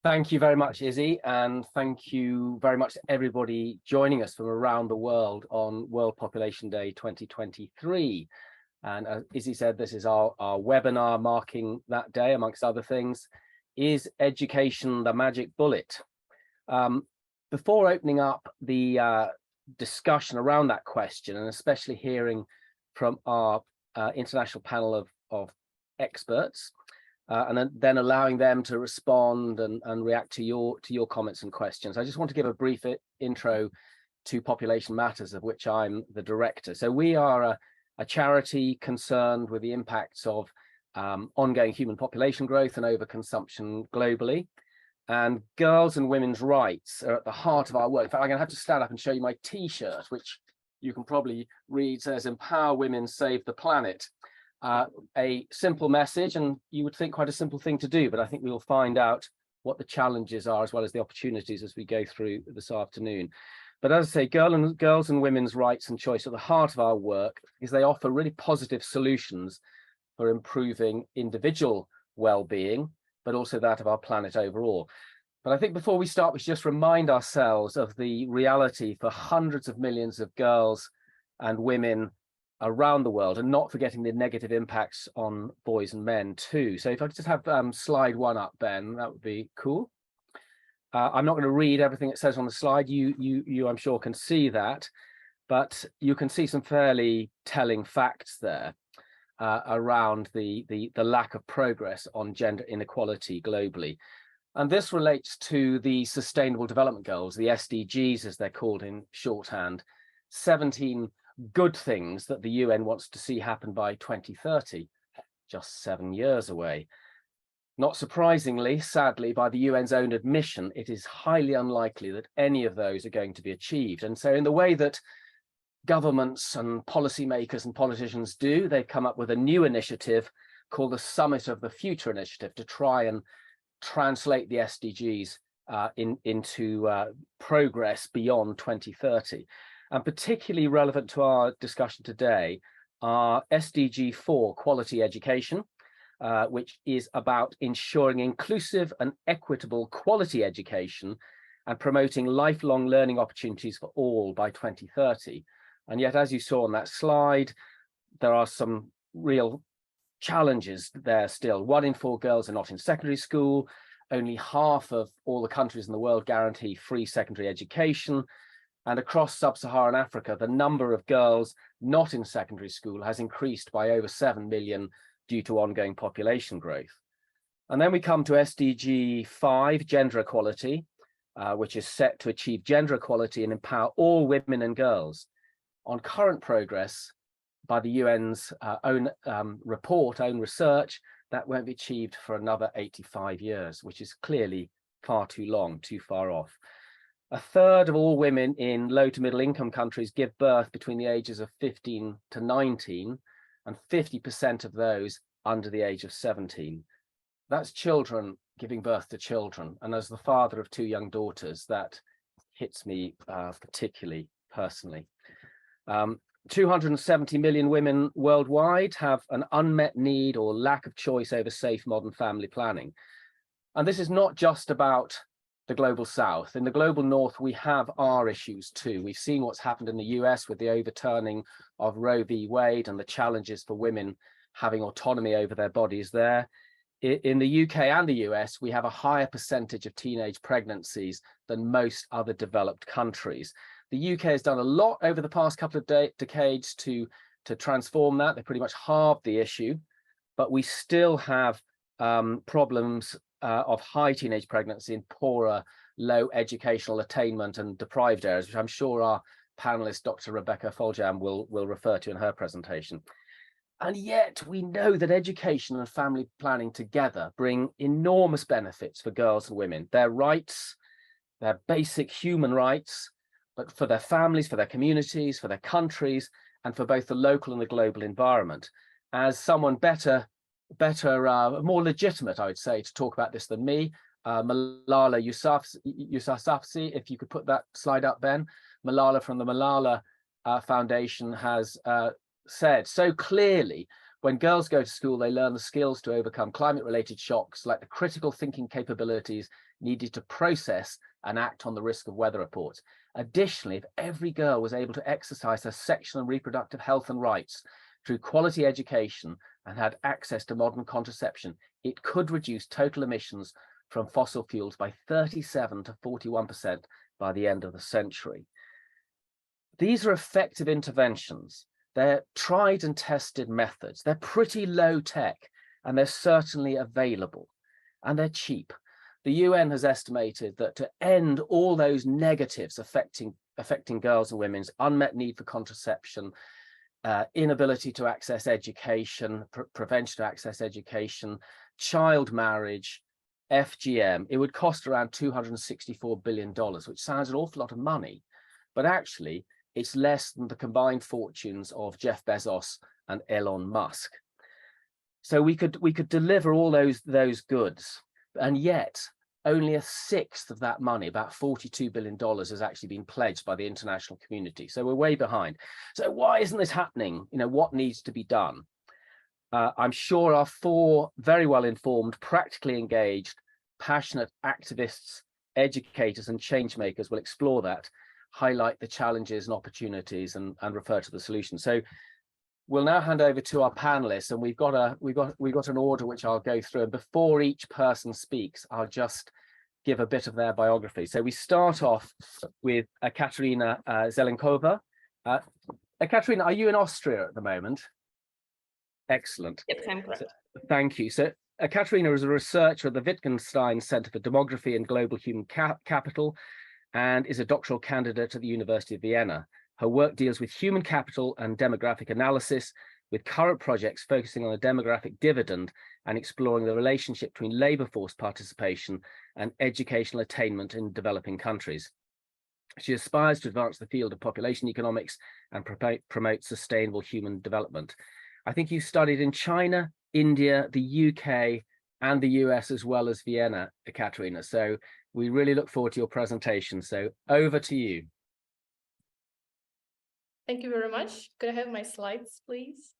Thank you very much, Izzy, and thank you very much to everybody joining us from around the world on World Population Day 2023. And as Izzy said, this is our webinar marking that day, amongst other things. Is education the magic bullet? Before opening up the discussion around that question, and especially hearing from our international panel of experts, and then allowing them to respond and react to your comments and questions, I just want to give a brief intro to Population Matters, of which I'm the director. So we are a charity concerned with the impacts of ongoing human population growth and overconsumption globally. And girls' and women's rights are at the heart of our work. In fact, I'm going to have to stand up and show you my T-shirt, which you can probably read, says, "Empower Women, Save the Planet." A simple message, and you would think quite a simple thing to do, but I think we will find out what the challenges are as well as the opportunities as we go through this afternoon. But as I say, girls and women's rights and choice are at the heart of our work, because they offer really positive solutions for improving individual well-being, but also that of our planet overall. But I think before we start, we should just remind ourselves of the reality for hundreds of millions of girls and women around the world, and not forgetting the negative impacts on boys and men too. So if I could just have slide one up, Ben, that would be cool. I'm not going to read everything it says on the slide. You I'm sure can see that, but you can see some fairly telling facts there around the lack of progress on gender inequality globally. And this relates to the Sustainable Development Goals, the SDGs as they're called in shorthand, 17 good things that the UN wants to see happen by 2030, just 7 years away. Not surprisingly, sadly, by the UN's own admission, it is highly unlikely that any of those are going to be achieved. And so in the way that governments and policymakers and politicians do, they've come up with a new initiative called the Summit of the Future Initiative to try and translate the SDGs into progress beyond 2030. And particularly relevant to our discussion today are SDG 4, quality education, which is about ensuring inclusive and equitable quality education and promoting lifelong learning opportunities for all by 2030. And yet, as you saw on that slide, there are some real challenges there still. 1 in 4 girls are not in secondary school. Only half of all the countries in the world guarantee free secondary education. And across sub-Saharan Africa, the number of girls not in secondary school has increased by over 7 million due to ongoing population growth. And then we come to SDG 5, gender equality, which is set to achieve gender equality and empower all women and girls. On current progress by the UN's own report, own research, that won't be achieved for another 85 years, which is clearly far too long, too far off. 1/3 of all women in low to middle income countries give birth between the ages of 15 to 19, and 50% of those under the age of 17. That's children giving birth to children. And as the father of 2 young daughters, that hits me particularly personally. 270 million women worldwide have an unmet need or lack of choice over safe modern family planning. And this is not just about the global south. In the global north, we have our issues too. We've seen what's happened in the US with the overturning of Roe v. Wade and the challenges for women having autonomy over their bodies there. In the UK and the US, we have a higher percentage of teenage pregnancies than most other developed countries. The UK has done a lot over the past couple of decades to transform that. They pretty much halved the issue, but we still have problems of high teenage pregnancy in poorer, low educational attainment and deprived areas, which I'm sure our panelist, Dr. Rebecca Foljambe, will refer to in her presentation. And yet we know that education and family planning together bring enormous benefits for girls and women. Their rights, their basic human rights, but for their families, for their communities, for their countries, and for both the local and the global environment. As someone more legitimate, I would say, to talk about this than me, Malala Yousafzai, if you could put that slide up, Ben. Malala from the Malala Foundation has said so clearly, When girls go to school, they learn the skills to overcome climate-related shocks, like the critical thinking capabilities needed to process and act on the risk of weather reports. Additionally, if every girl was able to exercise her sexual and reproductive health and rights through quality education and had access to modern contraception, it could reduce total emissions from fossil fuels by 37 to 41% by the end of the century. These are effective interventions. They're tried and tested methods. They're pretty low tech, and they're certainly available, and they're cheap. The UN has estimated that to end all those negatives affecting girls and women's unmet need for contraception, inability to access education, prevention to access education, child marriage, FGM, it would cost around $264 billion, which sounds an awful lot of money, but actually it's less than the combined fortunes of Jeff Bezos and Elon Musk. So we could deliver all those goods, and yet only a sixth of that money, about $42 billion, has actually been pledged by the international community. So we're way behind. So why isn't this happening? You know, what needs to be done? I'm sure our four very well-informed, practically engaged, passionate activists, educators, and change makers will explore that, highlight the challenges and opportunities, and refer to the solutions. So we'll now hand over to our panelists, and we've got an order which I'll go through. And before each person speaks, I'll just give a bit of their biography. So we start off with Katarina Zelenkova. Katarina, are you in Austria at the moment? Excellent. Yes, I'm correct. Thank you. So Katarina is a researcher at the Wittgenstein Center for Demography and Global Human Capital, and is a doctoral candidate at the University of Vienna. Her work deals with human capital and demographic analysis, with current projects focusing on the demographic dividend and exploring the relationship between labor force participation and educational attainment in developing countries. She aspires to advance the field of population economics and promote sustainable human development. I think you studied in China, India, the UK, and the US, as well as Vienna, Katarina. So we really look forward to your presentation. So over to you. Thank you very much. Could I have my slides, please?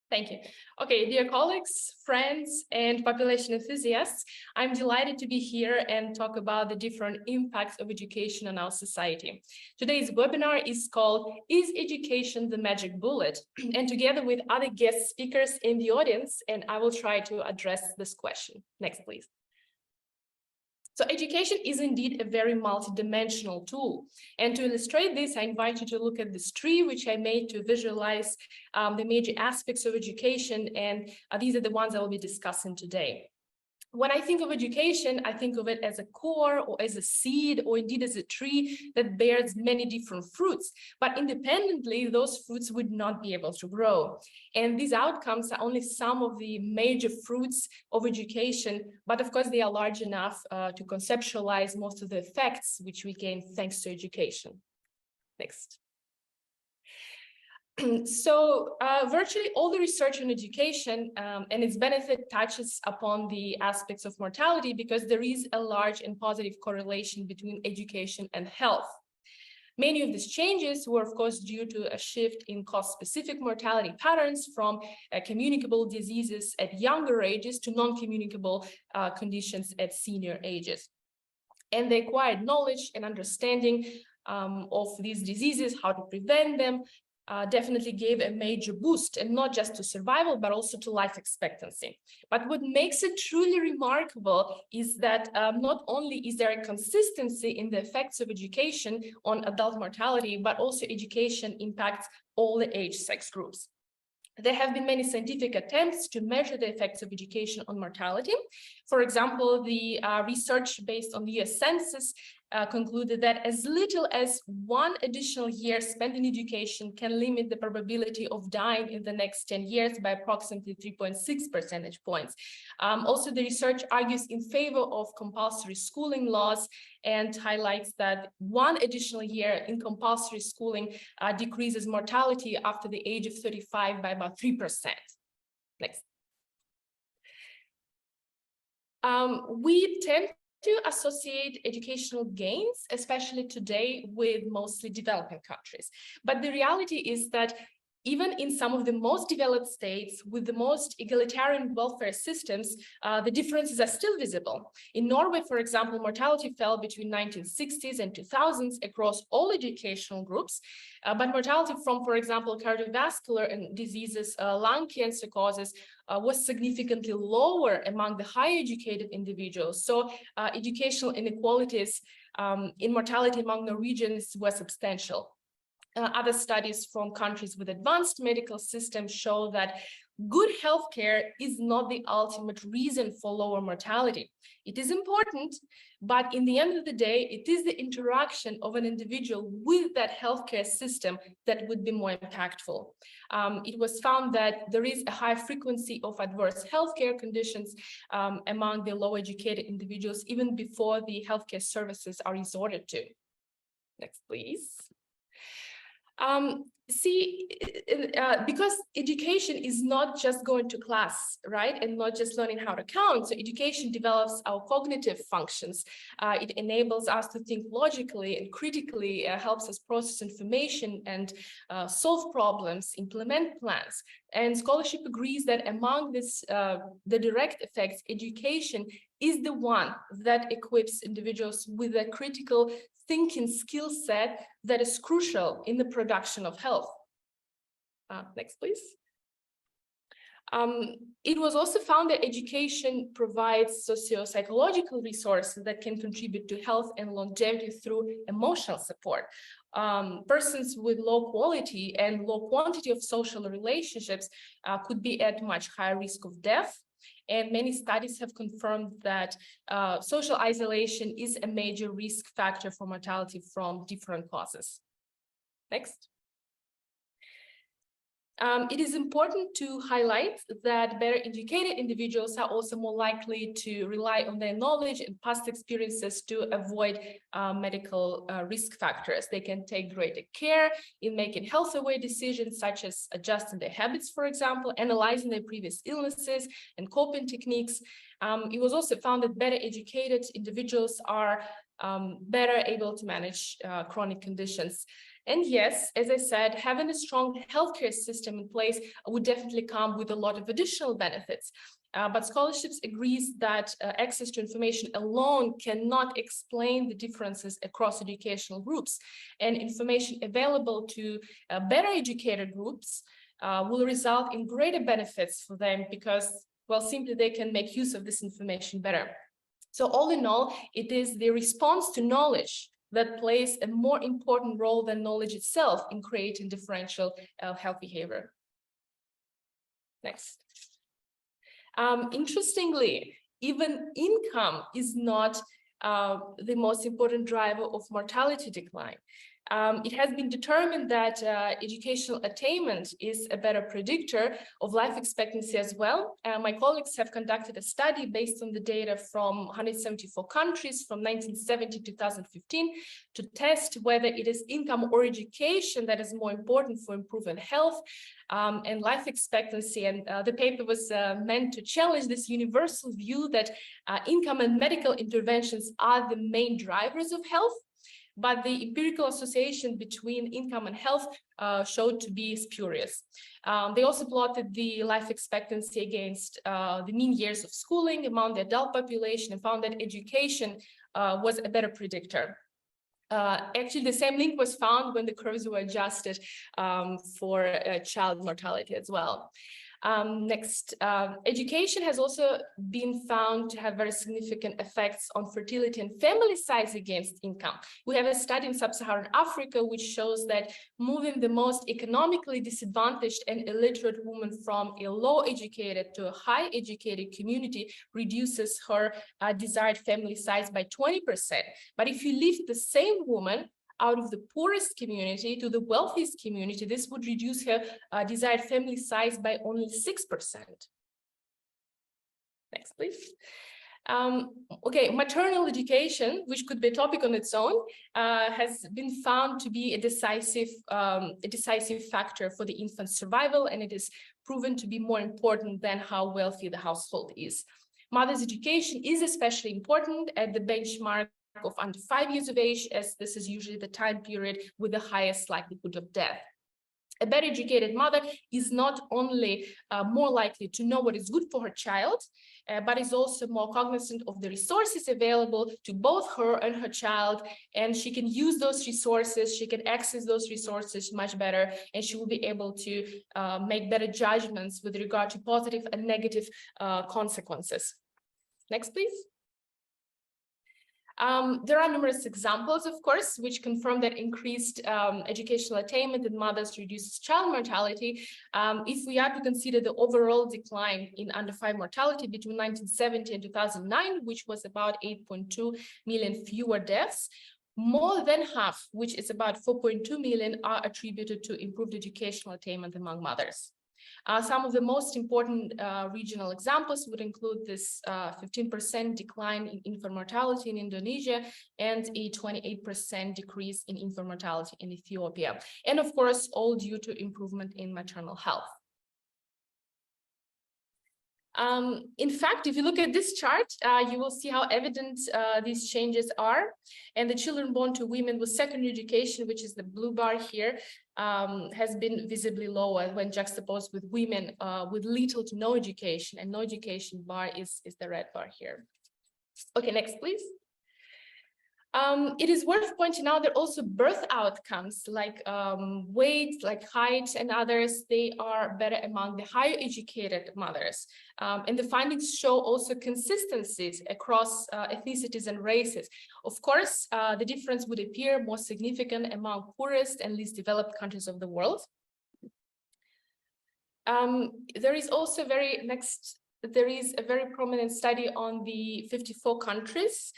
Thank you. Okay, dear colleagues, friends, and population enthusiasts, I'm delighted to be here and talk about the different impacts of education on our society. Today's webinar is called, Is Education the Magic Bullet? And together with other guest speakers in the audience, and I will try to address this question. Next, please. So education is indeed a very multidimensional tool. And to illustrate this, I invite you to look at this tree, which I made to visualize the major aspects of education. And these are the ones I will be discussing today. When I think of education, I think of it as a core or as a seed or indeed as a tree that bears many different fruits. But independently, those fruits would not be able to grow. And these outcomes are only some of the major fruits of education. But of course, they are large enough to conceptualize most of the effects which we gain thanks to education. Next. So virtually all the research on education and its benefit touches upon the aspects of mortality because there is a large and positive correlation between education and health. Many of these changes were, of course, due to a shift in cause-specific mortality patterns from communicable diseases at younger ages to non-communicable conditions at senior ages. And the acquired knowledge and understanding of these diseases, how to prevent them, definitely gave a major boost, and not just to survival, but also to life expectancy. But what makes it truly remarkable is that not only is there a consistency in the effects of education on adult mortality, but also education impacts all the age sex groups. There have been many scientific attempts to measure the effects of education on mortality. For example, the research based on the US Census concluded that as little as 1 additional year spent in education can limit the probability of dying in the next 10 years by approximately 3.6 percentage points. Also, the research argues in favor of compulsory schooling laws and highlights that 1 additional year in compulsory schooling decreases mortality after the age of 35 by about 3%. Next. We tend to associate educational gains, especially today, with mostly developing countries. But the reality is that Even in some of the most developed states with the most egalitarian welfare systems, the differences are still visible. In Norway, for example, mortality fell between 1960s and 2000s across all educational groups, but mortality from, for example, cardiovascular and diseases, lung cancer causes, was significantly lower among the high educated individuals. So educational inequalities in mortality among Norwegians were substantial. Other studies from countries with advanced medical systems show that good healthcare is not the ultimate reason for lower mortality. It is important, but in the end of the day, it is the interaction of an individual with that healthcare system that would be more impactful. It was found that there is a high frequency of adverse healthcare conditions among the low educated individuals, even before the healthcare services are resorted to. Next, please. Because education is not just going to class, right? And not just learning how to count. So education develops our cognitive functions. It enables us to think logically and critically, helps us process information and solve problems, implement plans. And scholarship agrees that among this, the direct effects, education is the one that equips individuals with a critical thinking skill set that is crucial in the production of health. Next, please. It was also found that education provides socio-psychological resources that can contribute to health and longevity through emotional support. Persons with low quality and low quantity of social relationships could be at much higher risk of death. And many studies have confirmed that social isolation is a major risk factor for mortality from different causes. Next. It is important to highlight that better educated individuals are also more likely to rely on their knowledge and past experiences to avoid medical risk factors. They can take greater care in making health-aware decisions, such as adjusting their habits, for example, analyzing their previous illnesses and coping techniques. It was also found that better educated individuals are better able to manage chronic conditions. And yes, as I said, having a strong healthcare system in place would definitely come with a lot of additional benefits. But scholarships agrees that access to information alone cannot explain the differences across educational groups. And information available to better educated groups will result in greater benefits for them because, well, simply they can make use of this information better. So all in all, it is the response to knowledge that plays a more important role than knowledge itself in creating differential health behavior. Next. Interestingly, even income is not the most important driver of mortality decline. It has been determined that educational attainment is a better predictor of life expectancy as well. My colleagues have conducted a study based on the data from 174 countries from 1970 to 2015 to test whether it is income or education that is more important for improving health and life expectancy. And the paper was meant to challenge this universal view that income and medical interventions are the main drivers of health. But the empirical association between income and health showed to be spurious. They also plotted the life expectancy against the mean years of schooling among the adult population and found that education was a better predictor. Actually, the same link was found when the curves were adjusted for child mortality as well. Next, education has also been found to have very significant effects on fertility and family size against income. We have a study in sub-Saharan Africa which shows that moving the most economically disadvantaged and illiterate woman from a low-educated to a high-educated community reduces her desired family size by 20%. But if you lift the same woman out of the poorest community to the wealthiest community, this would reduce her desired family size by only 6%. Next, please. Okay, maternal education, which could be a topic on its own, has been found to be a decisive factor for the infant's survival, and it is proven to be more important than how wealthy the household is. Mother's education is especially important at the benchmark of under 5 years of age, as this is usually the time period with the highest likelihood of death. A better educated mother is not only more likely to know what is good for her child, but is also more cognizant of the resources available to both her and her child, and she can use those resources, she can access those resources much better, and she will be able to make better judgments with regard to positive and negative consequences. Next, please. There are numerous examples, of course, which confirm that increased educational attainment in mothers reduces child mortality. If we are to consider the overall decline in under-5 mortality between 1970 and 2009, which was about 8.2 million fewer deaths, more than half, which is about 4.2 million, are attributed to improved educational attainment among mothers. Some of the most important regional examples would include this 15% decline in infant mortality in Indonesia and a 28% decrease in infant mortality in Ethiopia. And of course, all due to improvement in maternal health. In fact, if you look at this chart, you will see how evident these changes are. And the children born to women with secondary education, which is the blue bar here, has been visibly lower when juxtaposed with women with little to no education, and no education bar is the red bar here. Okay, next, please. It is worth pointing out that also birth outcomes like weight, like height and others, they are better among the higher educated mothers. And the findings show also consistencies across ethnicities and races. Of course, the difference would appear more significant among poorest and least developed countries of the world. There is also there is a very prominent study on the 54 countries,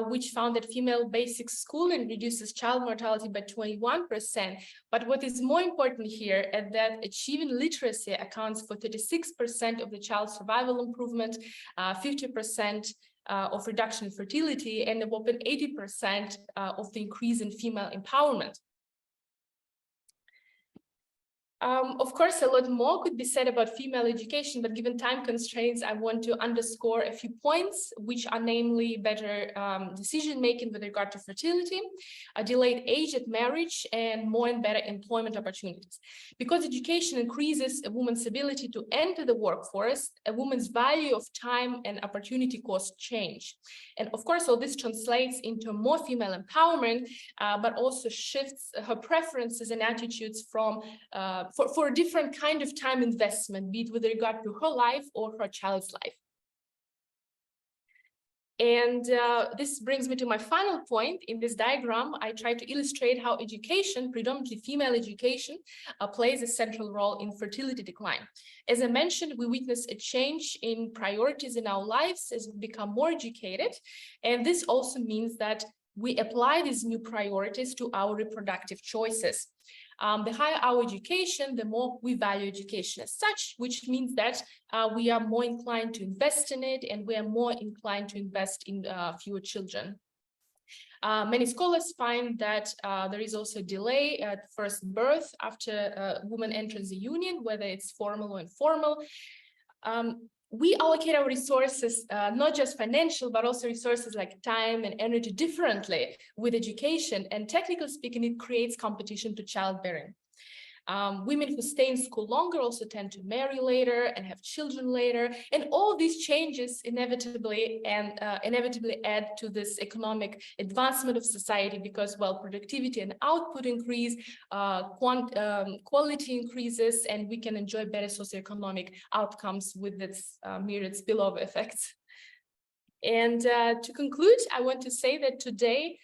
which found that female basic schooling reduces child mortality by 21%. But what is more important here is that achieving literacy accounts for 36% of the child survival improvement, 50% of reduction in fertility, and a whopping 80% of the increase in female empowerment. Of course, a lot more could be said about female education, but given time constraints, I want to underscore a few points, which are namely better decision-making with regard to fertility, a delayed age at marriage, and more and better employment opportunities. Because education increases a woman's ability to enter the workforce, a woman's value of time and opportunity cost change. And of course, all this translates into more female empowerment, but also shifts her preferences and attitudes from for a different kind of time investment, be it with regard to her life or her child's life. And this brings me to my final point. In this diagram, I try to illustrate how education, predominantly female education, plays a central role in fertility decline. As I mentioned, we witness a change in priorities in our lives as we become more educated. And this also means that we apply these new priorities to our reproductive choices. The higher our education, the more we value education as such, which means that we are more inclined to invest in it, and we are more inclined to invest in fewer children. Many scholars find that there is also a delay at first birth after a woman enters the union, whether it's formal or informal. We allocate our resources, not just financial, but also resources like time and energy differently with education. And technically speaking, it creates competition to childbearing. Women who stay in school longer also tend to marry later and have children later. And all these changes inevitably add to this economic advancement of society because, well, productivity and output increase, quality increases, and we can enjoy better socioeconomic outcomes with its myriad spillover effects. And to conclude, I want to say that today,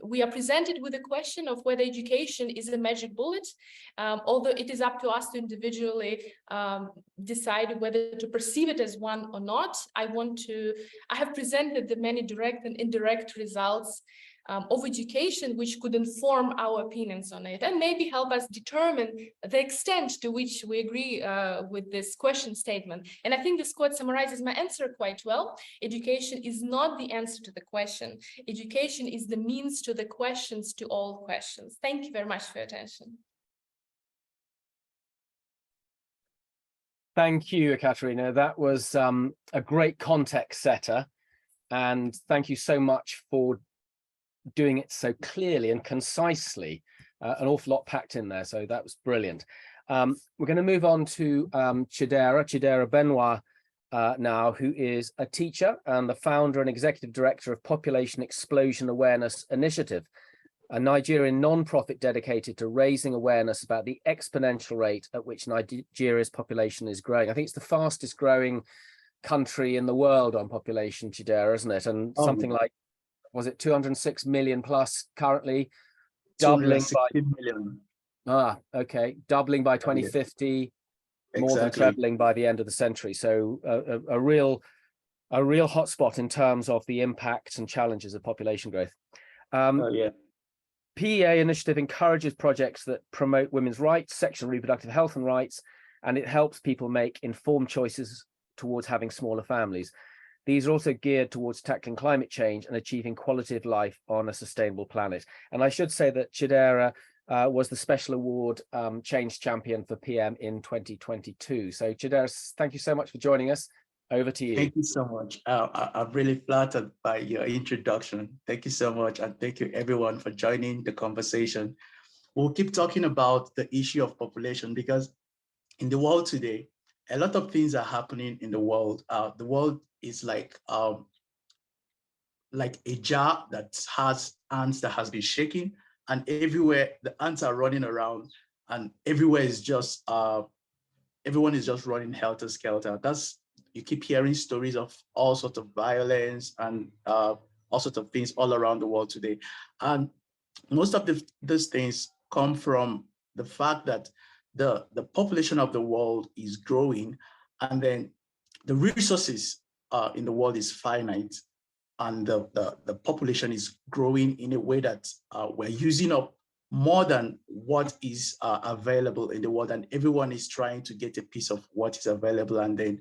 we are presented with a question of whether education is a magic bullet, although it is up to us to individually decide whether to perceive it as one or not. I have presented the many direct and indirect results of education, which could inform our opinions on it and maybe help us determine the extent to which we agree with this question statement. And I think this quote summarizes my answer quite well. Education is not the answer to the question. Education is the means to the questions, to all questions. Thank you very much for your attention. Thank you, Ekaterina. That was a great context setter. And thank you so much for doing it so clearly and concisely. an awful lot packed in there, so that was brilliant. We're going to move on to Chidera Benoit now, who is a teacher and the founder and executive director of Population Explosion Awareness Initiative, a Nigerian non-profit dedicated to raising awareness about the exponential rate at which Nigeria's population is growing. I think it's the fastest growing country in the world on population, Chidera, isn't it? And something like, was it 206 million plus currently, doubling by million. Doubling by 2050, more than trebling by the end of the century. So a real hotspot in terms of the impacts and challenges of population growth. PEA initiative encourages projects that promote women's rights, sexual and reproductive health and rights, and it helps people make informed choices towards having smaller families. These are also geared towards tackling climate change and achieving quality of life on a sustainable planet. And I should say that Chidera was the special award change champion for PM in 2022. So Chidera, thank you so much for joining us. Over to you. Thank you so much. I'm really flattered by your introduction. Thank you so much. And thank you everyone for joining the conversation. We'll keep talking about the issue of population because in the world today, a lot of things are happening in the world. The world is like a jar that has ants that has been shaking, and everywhere the ants are running around, and everywhere is just everyone is just running helter skelter. You keep hearing stories of all sorts of violence and all sorts of things all around the world today. And most of these things come from the fact that the population of the world is growing, and then the resources in the world is finite, and the population is growing in a way that we're using up more than what is available in the world, and everyone is trying to get a piece of what is available, and then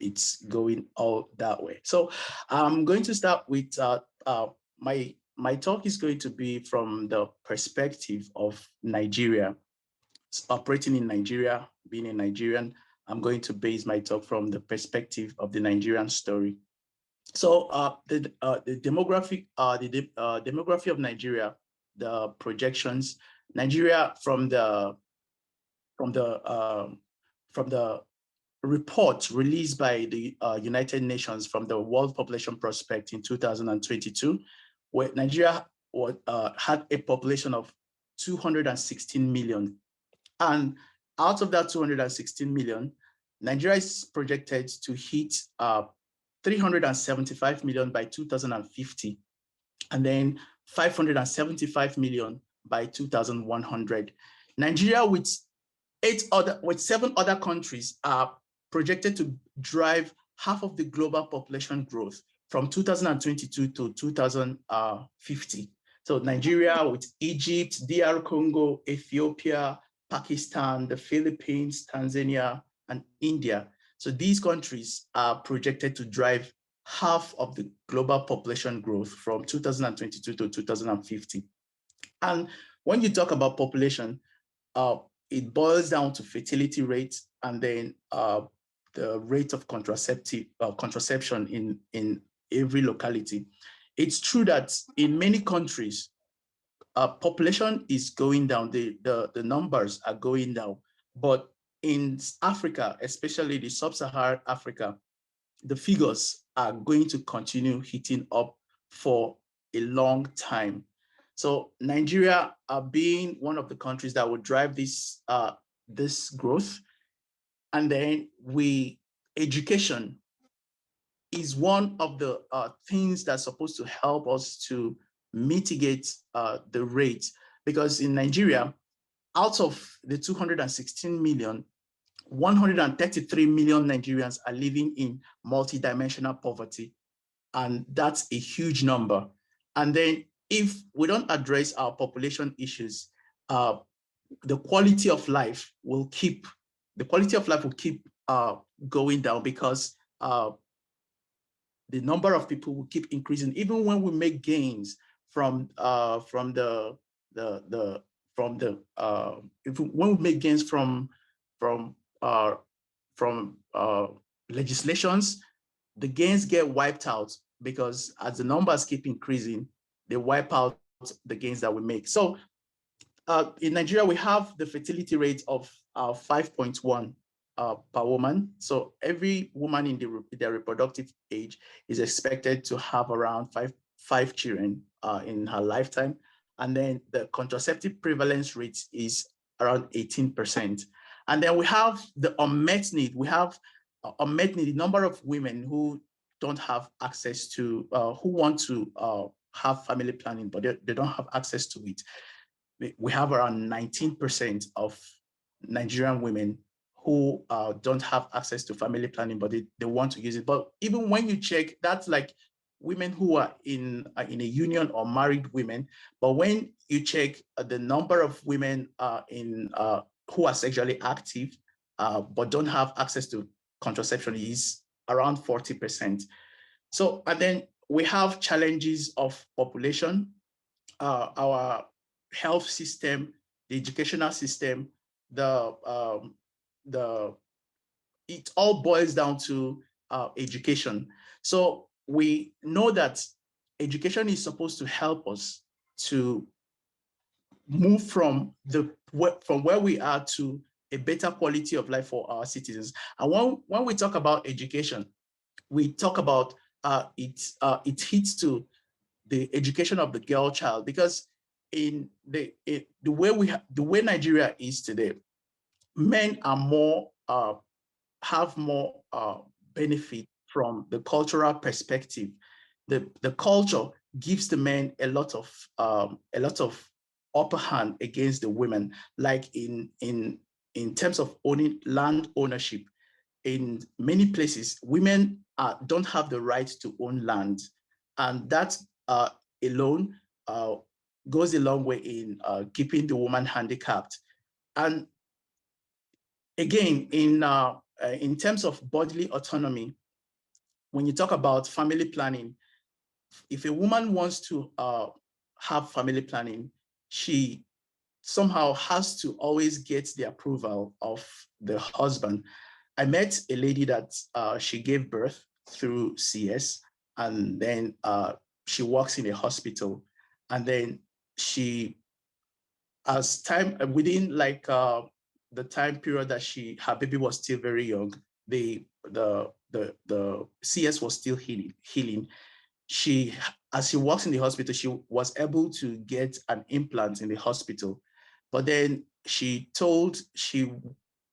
it's going all that way. So I'm going to start with my talk is going to be from the perspective of Nigeria, operating in Nigeria, being a Nigerian. I'm going to base my talk from the perspective of the Nigerian story. So the demography of Nigeria, the projections, Nigeria from the report released by the United Nations from the World Population Prospect in 2022, where Nigeria had a population of 216 million. And out of that 216 million, Nigeria is projected to hit 375 million by 2050, and then 575 million by 2100. Nigeria with 7 other countries are projected to drive half of the global population growth from 2022 to 2050. So Nigeria with Egypt, DR Congo, Ethiopia, Pakistan, the Philippines, Tanzania, and India. So these countries are projected to drive half of the global population growth from 2022 to 2050. And when you talk about population, it boils down to fertility rates and then the rate of contraception in every locality. It's true that in many countries, population is going down, the numbers are going down, but in Africa, especially the sub-Saharan Africa, the figures are going to continue hitting up for a long time. So Nigeria being one of the countries that will drive this growth, and then education is one of the things that's supposed to help us to mitigate the rate, because in Nigeria, out of the 216 million, 133 million Nigerians are living in multidimensional poverty, and that's a huge number. And then if we don't address our population issues, the quality of life will keep going down, because the number of people will keep increasing, even when we make gains when we make gains from legislations, the gains get wiped out, because as the numbers keep increasing, they wipe out the gains that we make. So in Nigeria, we have the fertility rate of 5.1 per woman. So every woman in their reproductive age is expected to have around five children in her lifetime. And then the contraceptive prevalence rate is around 18%. And then we have the unmet need. We have unmet need, the number of women who don't have access to, who want to have family planning, but they don't have access to it. We have around 19% of Nigerian women who don't have access to family planning, but they want to use it. But even when you check, that's like women who are in a union or married women. But when you check the number of women who are sexually active but don't have access to contraception is around 40%. So, and then we have challenges of population. Our health system, the educational system, it all boils down to education. So we know that education is supposed to help us to move from where we are to a better quality of life for our citizens. And when we talk about education, we talk about it hits to the education of the girl child, because in the way Nigeria is today, men are more have more benefit from the cultural perspective. The culture gives the men a lot of upper hand against the women, like in terms of owning land ownership. In many places, women don't have the right to own land, and that alone goes a long way in keeping the woman handicapped. And again, in terms of bodily autonomy, when you talk about family planning, if a woman wants to have family planning, she somehow has to always get the approval of the husband. I met a lady that she gave birth through CS, and then she works in a hospital, and then she, as time within like the time period that her baby was still very young, the CS was still healing. She, as she works in the hospital, she was able to get an implant in the hospital, but then she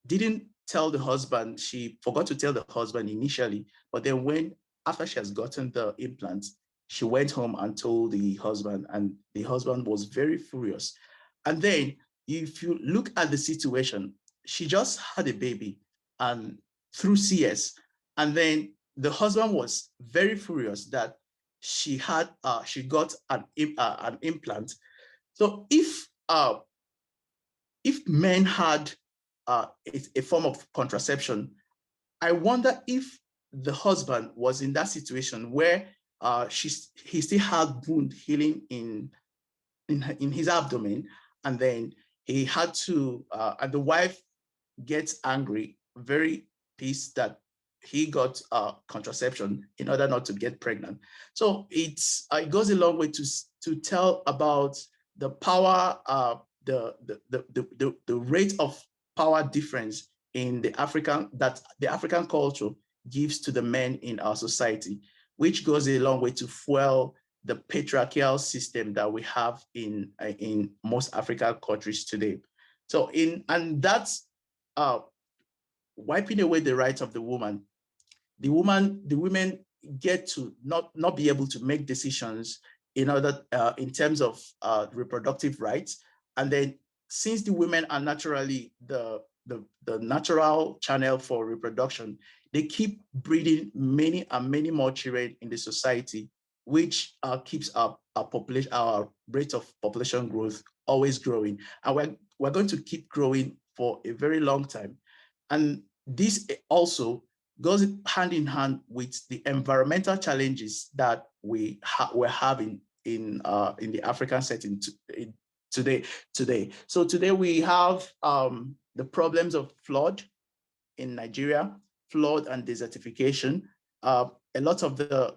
didn't tell the husband. She forgot to tell the husband initially, but then after she has gotten the implant, she went home and told the husband, and the husband was very furious. And then if you look at the situation, she just had a baby and through CS, and then the husband was very furious that she got an implant. So if men had a form of contraception, I wonder if the husband was in that situation where he still had wound healing in his abdomen, and then he had to, and the wife gets angry, very pissed that he got contraception in order not to get pregnant. So it goes a long way to tell about the power, the rate of power difference in the African culture gives to the men in our society, which goes a long way to fuel the patriarchal system that we have in most African countries today. So and that's wiping away the rights of the woman. The women get to not be able to make decisions in terms of reproductive rights. And then since the women are naturally the natural channel for reproduction, they keep breeding many and many more children in the society, which keeps our rate of population growth always growing. And we're going to keep growing for a very long time. And this also goes hand in hand with the environmental challenges that we're having in the African setting today. So today we have the problems of flood in Nigeria, flood and desertification. A lot of the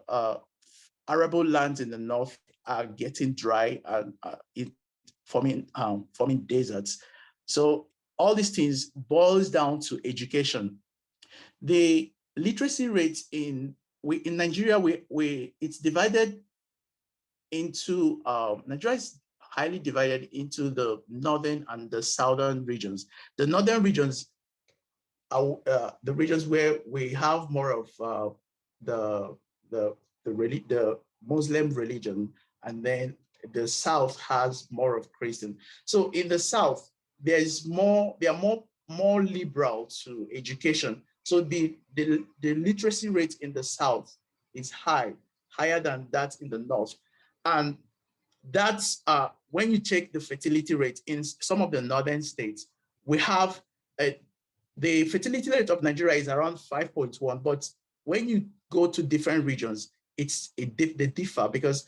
arable lands in the north are getting dry, and forming deserts. So all these things boils down to education. The literacy rate in Nigeria, it's divided into Nigeria is highly divided into the northern and the southern regions. The northern regions are the regions where we have more of the Muslim religion, and then the south has more of Christian. So in the south, they are more liberal to education. So the literacy rate in the south is higher than that in the north. And that's when you check the fertility rate in some of the northern states, we have the fertility rate of Nigeria is around 5.1, but when you go to different regions, they differ, because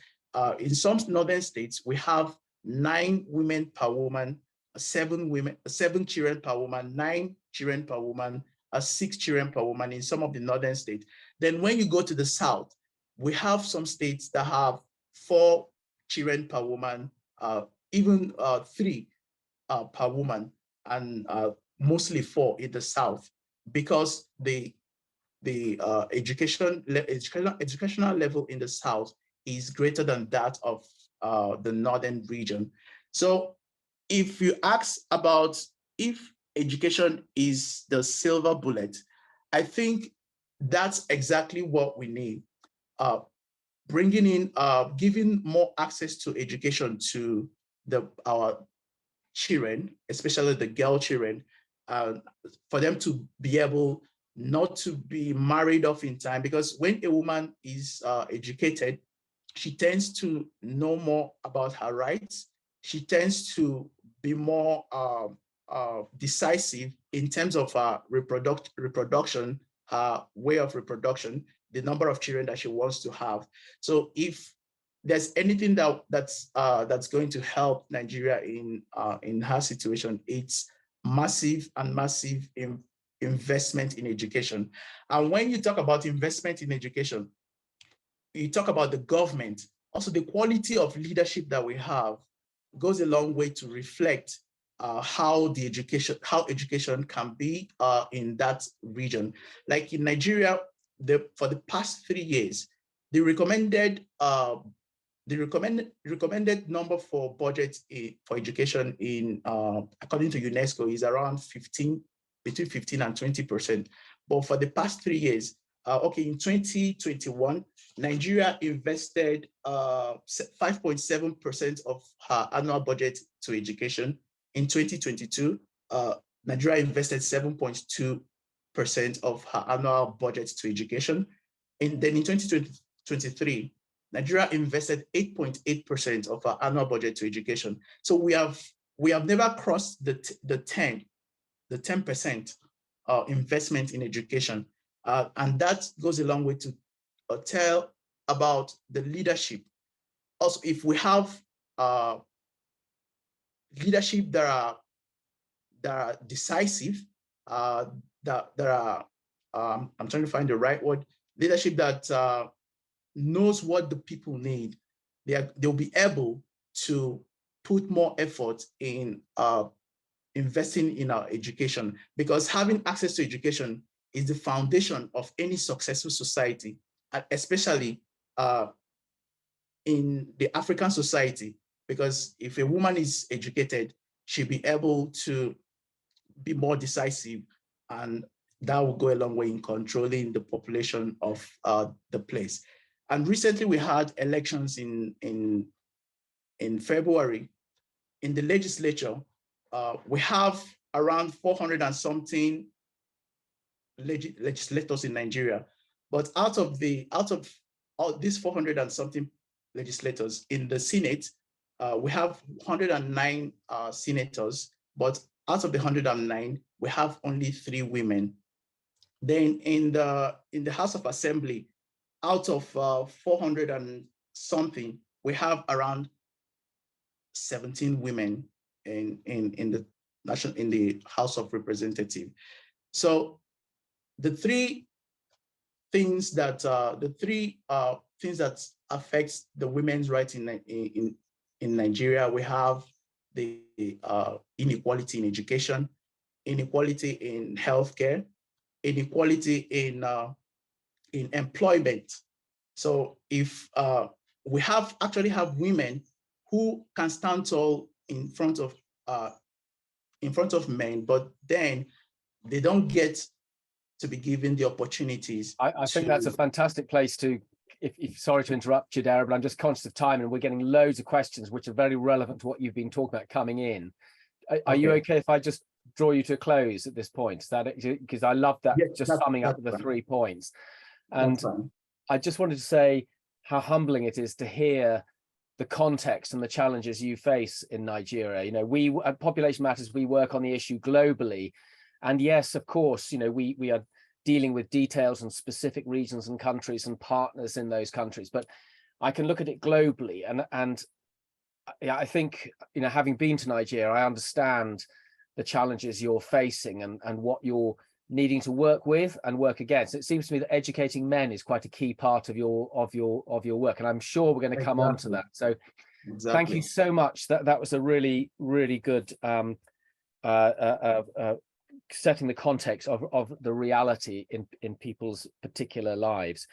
in some northern states, we have 9 women per woman, 7 children per woman, 9 children per woman, 6 children per woman in some of the northern states. Then when you go to the south, we have some states that have 4 children per woman, even 3 per woman, and mostly 4 in the south, because the educational level in the south is greater than that of the northern region. So if you ask about if education is the silver bullet, I think that's exactly what we need. Bringing in, giving more access to education to our children, especially the girl children, for them to be able not to be married off in time, because when a woman is educated, she tends to know more about her rights. She tends to be more decisive in terms of reproduction, her way of reproduction, the number of children that she wants to have. So if there's anything that's going to help Nigeria in her situation, it's massive investment in education. And when you talk about investment in education, you talk about the government. Also, the quality of leadership that we have goes a long way to reflect how education can be in that region. Like in Nigeria, for the past 3 years, the recommended number for budget for education in according to UNESCO is around between 15 and 20%. But for the past 3 years, in 2021, Nigeria invested 5.7% of her annual budget to education. In 2022, Nigeria invested 7.2% of her annual budget to education. And then in 2023, Nigeria invested 8.8% of our annual budget to education. So we have never crossed the 10% investment in education. And that goes a long way to tell about the leadership. Also, if we have leadership that are decisive, that are, I'm trying to find the right word, leadership that knows what the people need, they'll be able to put more effort in investing in our education, because having access to education is the foundation of any successful society, especially in the African society, because if a woman is educated, she'll be able to be more decisive, and that will go a long way in controlling the population of the place. And recently we had elections in February. In the legislature, we have around 400 and something legislators in Nigeria. But out of all these 400 and something legislators in the Senate, we have 109 senators, but out of the 109, we have only 3 women. Then in the House of Assembly, out of 400 and something, we have around 17 women in the House of Representatives. So the three things that affects the women's rights in Nigeria, we have the inequality in education, inequality in healthcare, inequality in employment. So if we actually have women who can stand tall in front of men, but then they don't get to be given the opportunities. I think that's a fantastic place to, if sorry to interrupt, Chidera, but I'm just conscious of time and we're getting loads of questions which are very relevant to what you've been talking about coming in. Are you okay if I just draw you to a close at this point? Is that because I love that, yes, just summing up the 3 points. And I just wanted to say how humbling it is to hear the context and the challenges you face in Nigeria. You know, we at Population Matters, we work on the issue globally. And yes, of course, you know, we are dealing with details and specific regions and countries and partners in those countries, but I can look at it globally. And yeah, I think, you know, having been to Nigeria, I understand the challenges you're facing and what you're needing to work with and work against. It seems to me that educating men is quite a key part of your work, and I'm sure we're going to come on to that. So thank you so much. That was a really, really good setting the context of the reality in people's particular lives.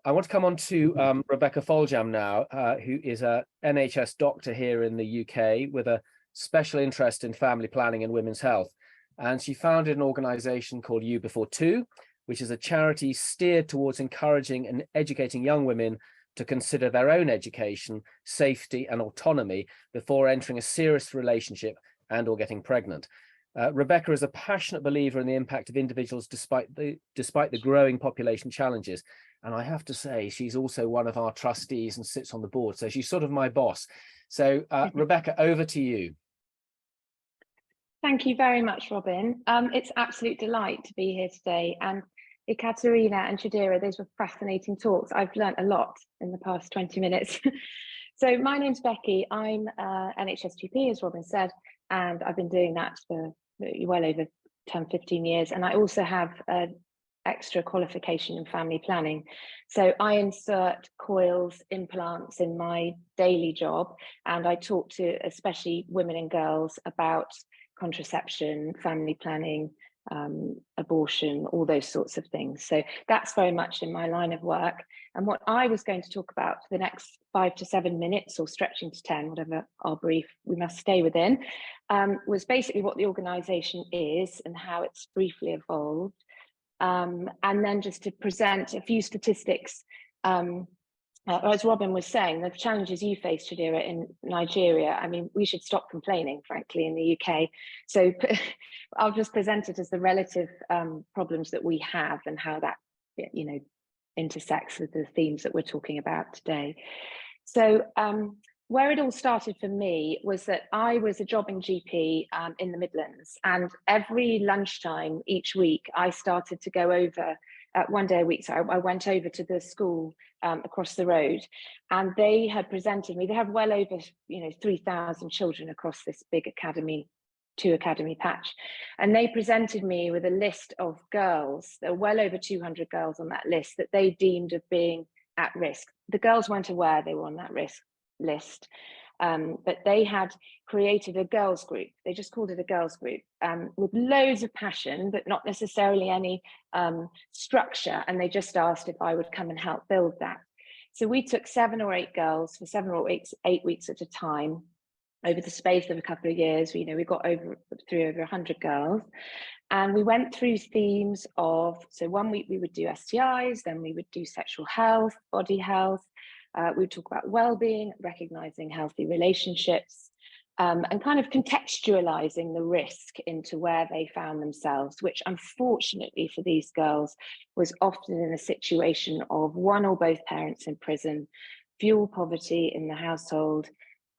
I want to come on to Rebecca Foljambe now, who is a NHS doctor here in the UK with a special interest in family planning and women's health. And she founded an organization called You Before Two, which is a charity steered towards encouraging and educating young women to consider their own education, safety and autonomy before entering a serious relationship and or getting pregnant. Rebecca is a passionate believer in the impact of individuals despite the growing population challenges. And I have to say, she's also one of our trustees and sits on the board. So she's sort of my boss. So Rebecca, over to you. Thank you very much, Robin. It's absolute delight to be here today. And Ekaterina and Chidera, those were fascinating talks. I've learned a lot in the past 20 minutes. So my name's Becky. I'm NHS GP, as Robin said, and I've been doing that for well over 10, 15 years. And I also have an extra qualification in family planning. So I insert coils, implants in my daily job, and I talk to especially women and girls about contraception, family planning, abortion, all those sorts of things. So that's very much in my line of work. And what I was going to talk about for the next 5 to 7 minutes, or stretching to 10, whatever our brief we must stay within, was basically what the organisation is and how it's briefly evolved. And then just to present a few statistics. As Robin was saying, the challenges you face, Chidera, in Nigeria, I mean, we should stop complaining, frankly, in the UK. So I'll just present it as the relative problems that we have and how that, you know, intersects with the themes that we're talking about today. So where it all started for me was that I was a jobbing GP in the Midlands, and every lunchtime each week, I started to go over one day a week. So I went over to the school across the road, and they had presented me. They have well over 3,000 children across this big academy, 2-academy patch, and they presented me with a list of girls. There were well over 200 girls on that list that they deemed of being at risk. The girls weren't aware they were on that risk list, but they had created a girls group. They just called it a girls group with loads of passion, but not necessarily any structure. And they just asked if I would come and help build that. So we took 7 or 8 girls for 7 or 8 weeks at a time over the space of a couple of years. We got through over 100 girls. And we went through themes of, so 1 week we would do STIs, then we would do sexual health, body health. We would talk about well-being, recognizing healthy relationships, and kind of contextualizing the risk into where they found themselves, which unfortunately for these girls was often in a situation of one or both parents in prison, fuel poverty in the household,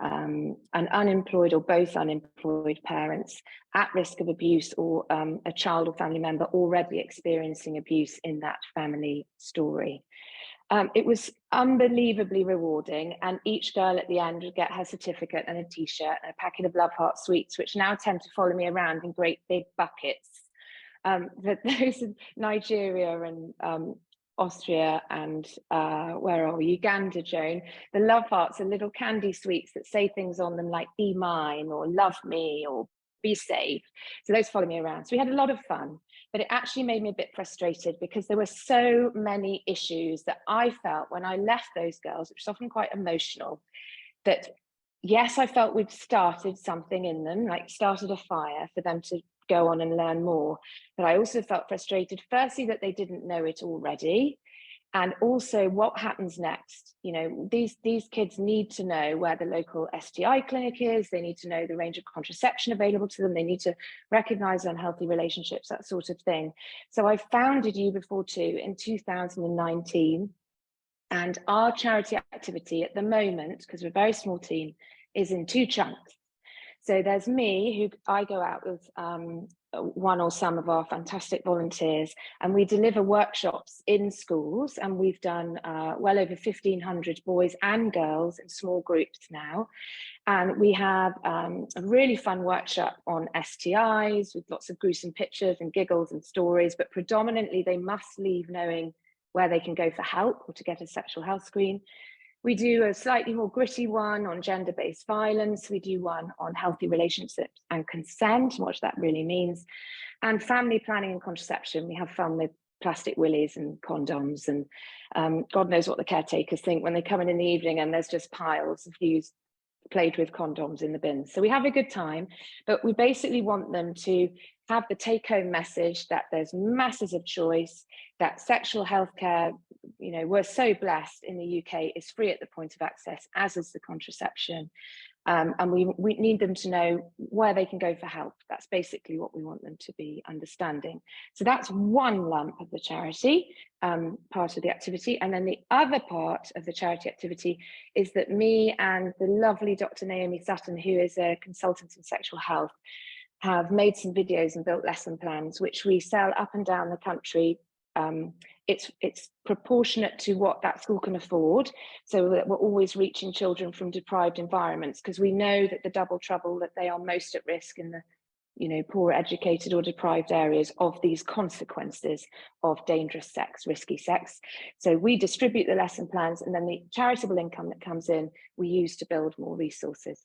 and unemployed or both unemployed parents at risk of abuse, or a child or family member already experiencing abuse in that family story. It was unbelievably rewarding, and each girl at the end would get her certificate and a t-shirt and a packet of Love Heart sweets, which now tend to follow me around in great big buckets. But those in Nigeria and Austria and where are we? Uganda, Joan. The love hearts are little candy sweets that say things on them like "be mine" or "love me" or "be safe." So those follow me around. So we had a lot of fun, but it actually made me a bit frustrated because there were so many issues that I felt when I left those girls, which is often quite emotional, that yes, I felt we'd started something in them, like started a fire for them to go on and learn more. But I also felt frustrated, firstly, that they didn't know it already. And also what happens next. You know, these kids need to know where the local STI clinic is. They need to know the range of contraception available to them. They need to recognize unhealthy relationships, that sort of thing. So I founded You Before Two in 2019. And our charity activity at the moment, because we're a very small team, is in 2 chunks. So there's me, who I go out with one or some of our fantastic volunteers, and we deliver workshops in schools, and we've done well over 1,500 boys and girls in small groups now. And we have a really fun workshop on STIs with lots of gruesome pictures and giggles and stories, but predominantly they must leave knowing where they can go for help or to get a sexual health screen. We do a slightly more gritty one on gender-based violence. We do one on healthy relationships and consent, and what that really means. And family planning and contraception. We have fun with plastic willies and condoms, and God knows what the caretakers think when they come in the evening and there's just piles of used played with condoms in the bins. So we have a good time, but we basically want them to have the take-home message that there's masses of choice, that sexual health care, you know, we're so blessed in the UK, is free at the point of access, as is the contraception. And we need them to know where they can go for help. That's basically what we want them to be understanding. So that's one lump of the charity, part of the activity. And then the other part of the charity activity is that me and the lovely Dr. Naomi Sutton, who is a consultant in sexual health, have made some videos and built lesson plans, which we sell up and down the country. It's proportionate to what that school can afford, so that we're always reaching children from deprived environments, because we know that the double trouble, that they are most at risk in the, you know, poor educated or deprived areas of these consequences of dangerous sex, risky sex. So we distribute the lesson plans, and then the charitable income that comes in, we use to build more resources.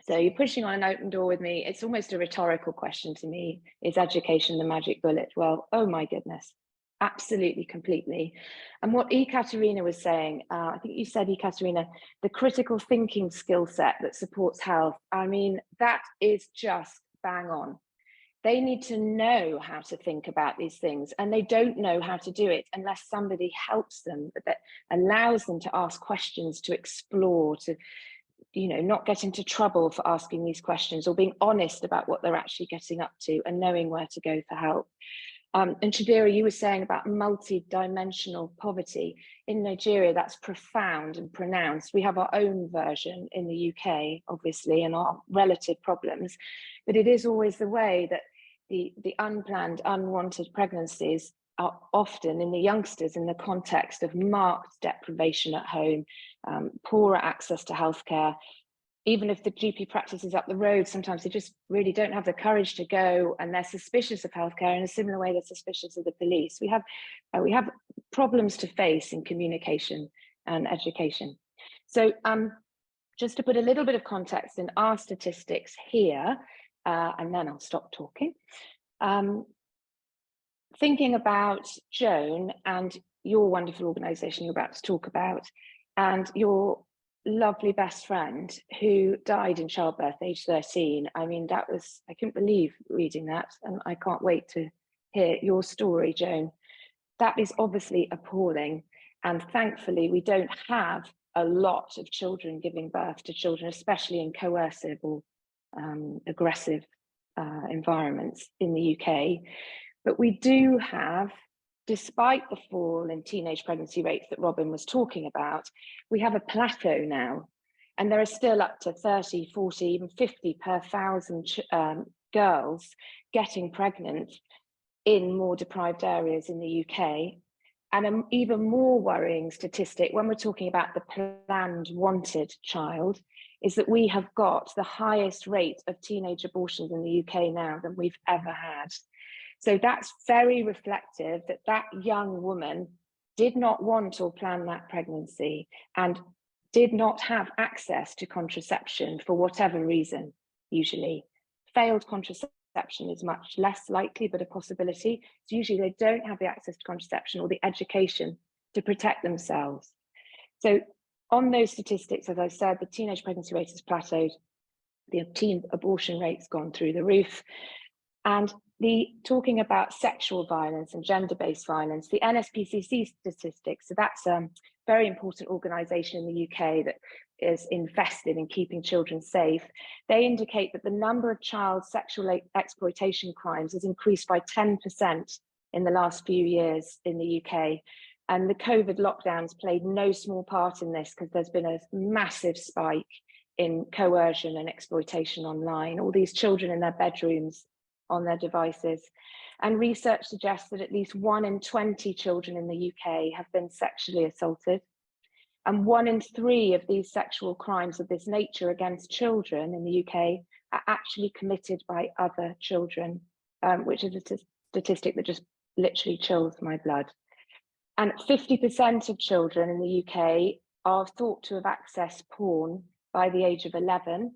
So you're pushing on an open door with me. It's almost a rhetorical question to me. Is education the magic bullet? Well, oh my goodness. Absolutely, completely. And what Ekaterina was saying, I think you said, Ekaterina, the critical thinking skill set that supports health. I mean, that is just bang on. They need to know how to think about these things, and they don't know how to do it unless somebody helps them, that allows them to ask questions, to explore, to, you know, not get into trouble for asking these questions, or being honest about what they're actually getting up to and knowing where to go for help. And Chidera, you were saying about multi-dimensional poverty. In Nigeria, that's profound and pronounced. We have our own version in the UK, obviously, and our relative problems. But it is always the way that the unplanned, unwanted pregnancies are often in the youngsters in the context of marked deprivation at home, poorer access to healthcare. Even if the GP practice is up the road, sometimes they just really don't have the courage to go, and they're suspicious of healthcare in a similar way they're suspicious of the police. We have problems to face in communication and education. So just to put a little bit of context in our statistics here, and then I'll stop talking. Thinking about Joan and your wonderful organisation you're about to talk about, and your lovely best friend who died in childbirth, age 13. I mean, that was, I couldn't believe reading that, and I can't wait to hear your story, Joan. That is obviously appalling, and thankfully we don't have a lot of children giving birth to children, especially in coercive or aggressive environments in the UK. But we do have, despite the fall in teenage pregnancy rates that Robin was talking about, we have a plateau now, and there are still up to 30, 40, even 50 per 1,000 girls getting pregnant in more deprived areas in the UK. And an even more worrying statistic when we're talking about the planned wanted child is that we have got the highest rate of teenage abortions in the UK now than we've ever had. So that's very reflective that that young woman did not want or plan that pregnancy and did not have access to contraception for whatever reason, usually. Failed contraception is much less likely, but a possibility. So usually they don't have the access to contraception or the education to protect themselves. So on those statistics, as I said, the teenage pregnancy rate has plateaued, the teen abortion rate's gone through the roof. And talking about sexual violence and gender-based violence, the NSPCC statistics, so that's a very important organisation in the UK that is invested in keeping children safe. They indicate that the number of child sexual exploitation crimes has increased by 10% in the last few years in the UK. And the COVID lockdowns played no small part in this, because there's been a massive spike in coercion and exploitation online, all these children in their bedrooms on their devices. And research suggests that at least 1 in 20 children in the UK have been sexually assaulted. And 1 in 3 of these sexual crimes of this nature against children in the UK are actually committed by other children, which is a statistic that just literally chills my blood. And 50% of children in the UK are thought to have accessed porn by the age of 11.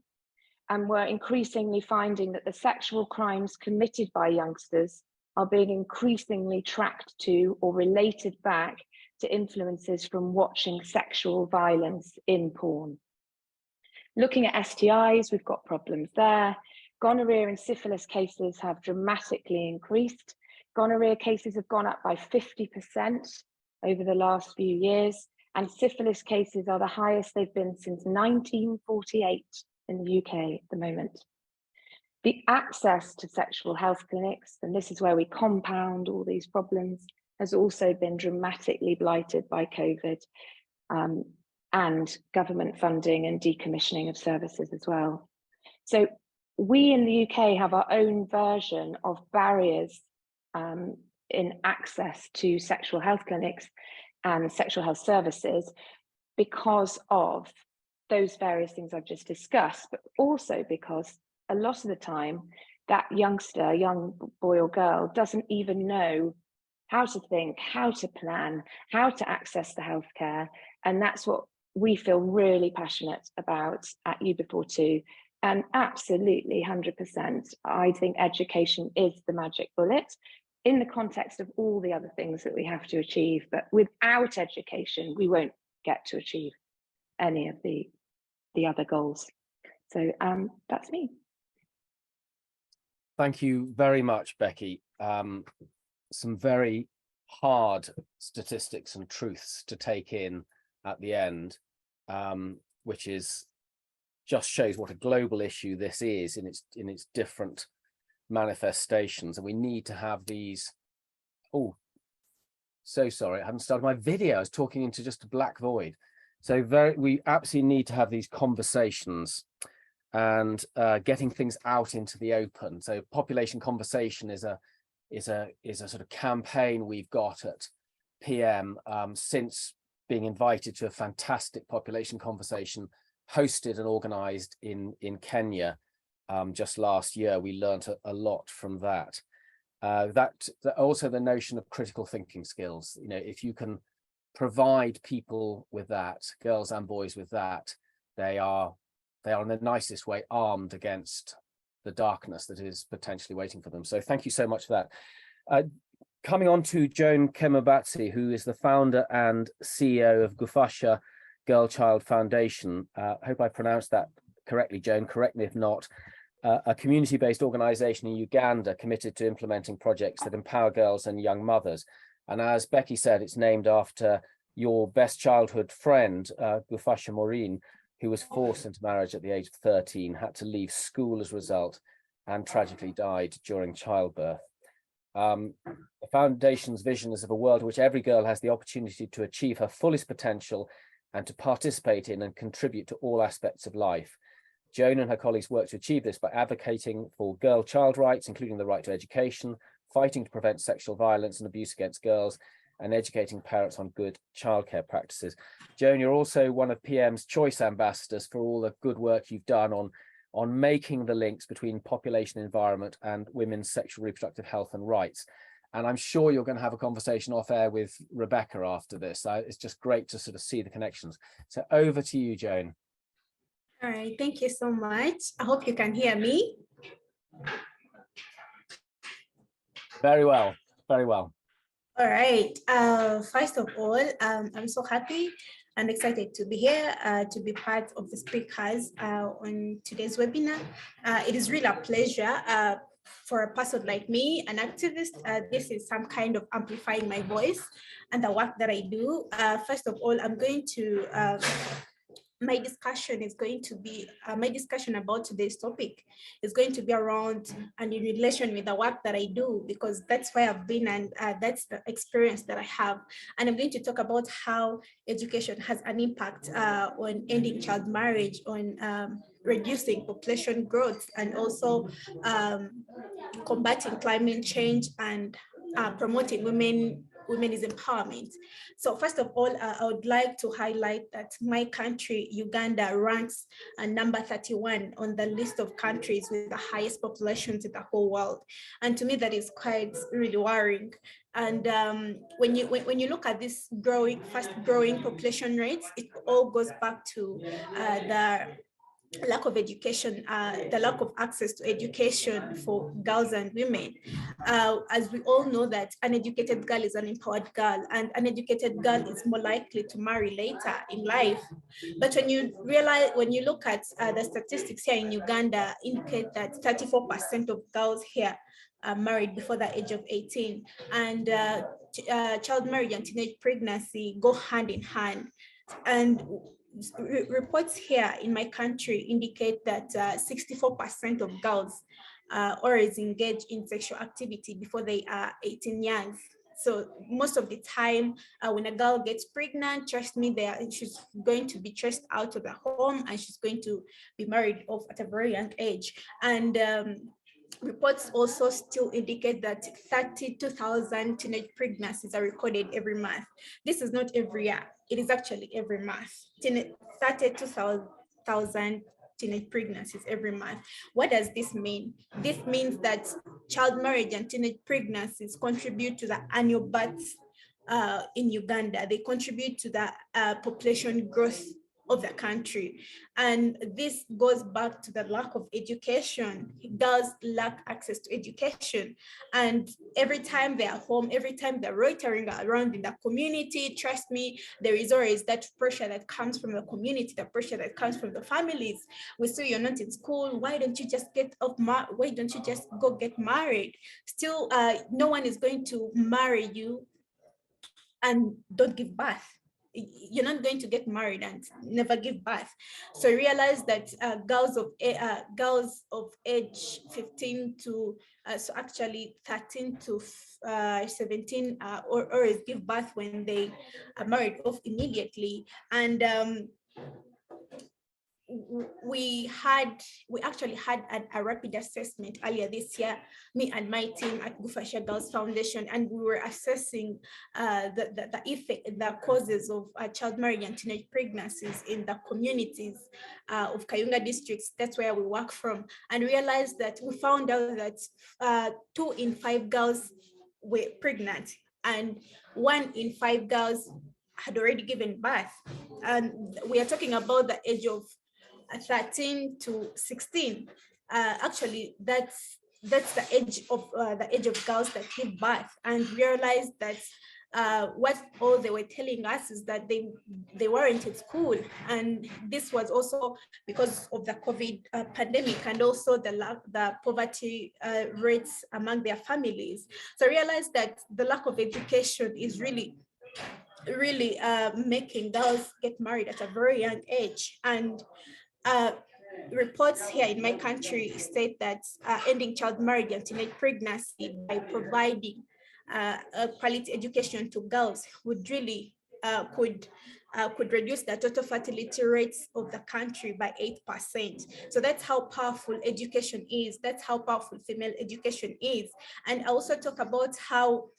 And we're increasingly finding that the sexual crimes committed by youngsters are being increasingly tracked to or related back to influences from watching sexual violence in porn. Looking at STIs, we've got problems there. Gonorrhea and syphilis cases have dramatically increased. Gonorrhea cases have gone up by 50% over the last few years, and syphilis cases are the highest they've been since 1948 in the UK at the moment. The access to sexual health clinics, and this is where we compound all these problems, has also been dramatically blighted by COVID and government funding and decommissioning of services as well. So we in the UK have our own version of barriers in access to sexual health clinics and sexual health services because of those various things I've just discussed, but also because a lot of the time that youngster, young boy or girl, doesn't even know how to think, how to plan, how to access the healthcare. And that's what we feel really passionate about at You Before Two. And absolutely 100%, I think education is the magic bullet in the context of all the other things that we have to achieve. But without education, we won't get to achieve any of the other goals. So that's me. Thank you very much, Becky. Some very hard statistics and truths to take in at the end, which is just shows what a global issue this is in its different manifestations, and we need to have these. Oh, so sorry, I haven't started my video. I was talking into just a black void. So we absolutely need to have these conversations and getting things out into the open. So population conversation is a sort of campaign we've got at PM since being invited to a fantastic population conversation hosted and organized in Kenya just last year. We learned a lot from that. Also the notion of critical thinking skills. You know, if you can provide people with that, girls and boys with that, they are in the nicest way armed against the darkness that is potentially waiting for them. So thank you so much for that. Coming on to Joan Kemabatsi, who is the founder and CEO of Gufasha Girl Child Foundation. Hope I pronounced that correctly, Joan. Correct me if not. A community-based organization in Uganda committed to implementing projects that empower girls and young mothers. And as Becky said, it's named after your best childhood friend, Gufasha Maureen, who was forced into marriage at the age of 13, had to leave school as a result, and tragically died during childbirth. The foundation's vision is of a world in which every girl has the opportunity to achieve her fullest potential and to participate in and contribute to all aspects of life. Joan and her colleagues work to achieve this by advocating for girl-child rights, including the right to education, fighting to prevent sexual violence and abuse against girls, and educating parents on good childcare practices. Joan, you're also one of PM's choice ambassadors for all the good work you've done on making the links between population environment and women's sexual reproductive health and rights. And I'm sure you're going to have a conversation off air with Rebecca after this. It's just great to sort of see the connections. So over to you, Joan. All right, thank you so much. I hope you can hear me. Very well, very well. All right, first of all, I'm so happy and excited to be here, to be part of the speakers on today's webinar. It is really a pleasure for a person like me, an activist. This is some kind of amplifying my voice and the work that I do. First of all, I'm going to my discussion about today's topic is going to be around and in relation with the work that I do, because that's where I've been and that's the experience that I have. And I'm going to talk about how education has an impact on ending child marriage, on reducing population growth, and also combating climate change and promoting women's empowerment. So first of all, I would like to highlight that my country, Uganda, ranks number 31 on the list of countries with the highest populations in the whole world. And to me, that is quite really worrying. And when you look at this fast growing population rates, it all goes back to the lack of education, the lack of access to education for girls and women. As we all know that an educated girl is an empowered girl, and an educated girl is more likely to marry later in life. But when you look at the statistics here in Uganda, indicate that 34% of girls here are married before the age of 18, and child marriage and teenage pregnancy go hand in hand. And reports here in my country indicate that 64% of girls always engage in sexual activity before they are 18 years. So most of the time, when a girl gets pregnant, trust me, she's going to be chased out of the home and she's going to be married off at a very young age. And reports also still indicate that 32,000 teenage pregnancies are recorded every month. This is not every year, it is actually every month. 32,000 teenage pregnancies every month. What does this mean? This means that child marriage and teenage pregnancies contribute to the annual births in Uganda. They contribute to the population growth of the country. And this goes back to the lack of education. Girls lack access to education. And every time they're home, every time they're loitering around in the community, trust me, there is always that pressure that comes from the community, the pressure that comes from the families. We say you're not in school, why don't you just why don't you just go get married? Still, no one is going to marry you and don't give birth. You're not going to get married and never give birth. So realize that girls of age 15 to so actually 13 to 17 or give birth when they are married off immediately. And we actually had a rapid assessment earlier this year, me and my team at Gufasha Girls Foundation, and we were assessing the effect, the causes of child marriage and teenage pregnancies in the communities of Kayunga districts. That's where we work from, and realized that we found out that 2 in 5 girls were pregnant, and 1 in 5 girls had already given birth. And we are talking about the age of 13 to 16. Actually, that's the age of girls that give birth, and realized that what all they were telling us is that they weren't at school, and this was also because of the COVID pandemic, and also the poverty rates among their families. So I realized that the lack of education is really making girls get married at a very young age. And reports here in my country state that ending child marriage and teenage pregnancy by providing quality education to girls would really could reduce the total fertility rates of the country by 8%. So that's how powerful education is. That's how powerful female education is. And I also talk about how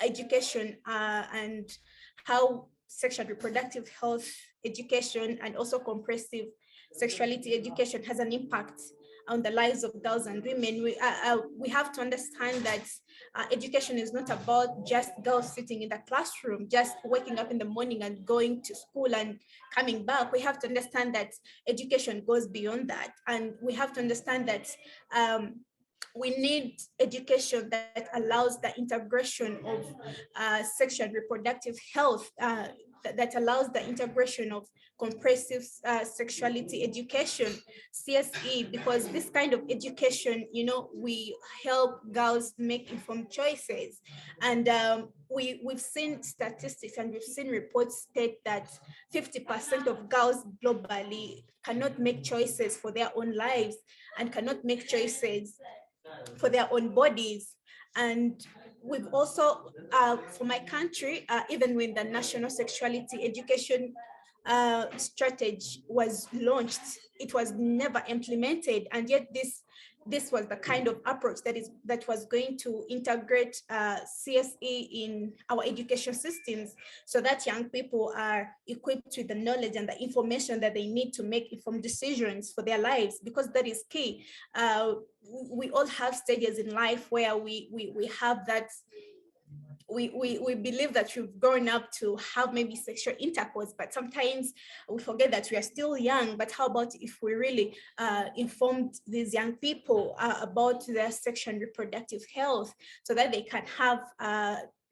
education and how sexual and reproductive health education and also comprehensive sexuality education has an impact the lives of girls and women, we have to understand that education is not about just girls sitting in the classroom, just waking up in the morning and going to school and coming back. We have to understand that education goes beyond that. And we have to understand that we need education that allows the integration of sexual and reproductive health, that allows the integration of comprehensive sexuality education, CSE, because this kind of education, we help girls make informed choices. And we've seen statistics and we've seen reports state that 50% of girls globally cannot make choices for their own lives and cannot make choices for their own bodies. And we've also, for my country, even when the National Sexuality Education strategy was launched, it was never implemented. And yet this was the kind of approach that was going to integrate CSE in our education systems, so that young people are equipped with the knowledge and the information that they need to make informed decisions for their lives, because that is key. We all have stages in life where we have that. We believe that we've grown up to have maybe sexual intercourse, but sometimes we forget that we are still young. But how about if we really informed these young people about their sexual and reproductive health, so that they can have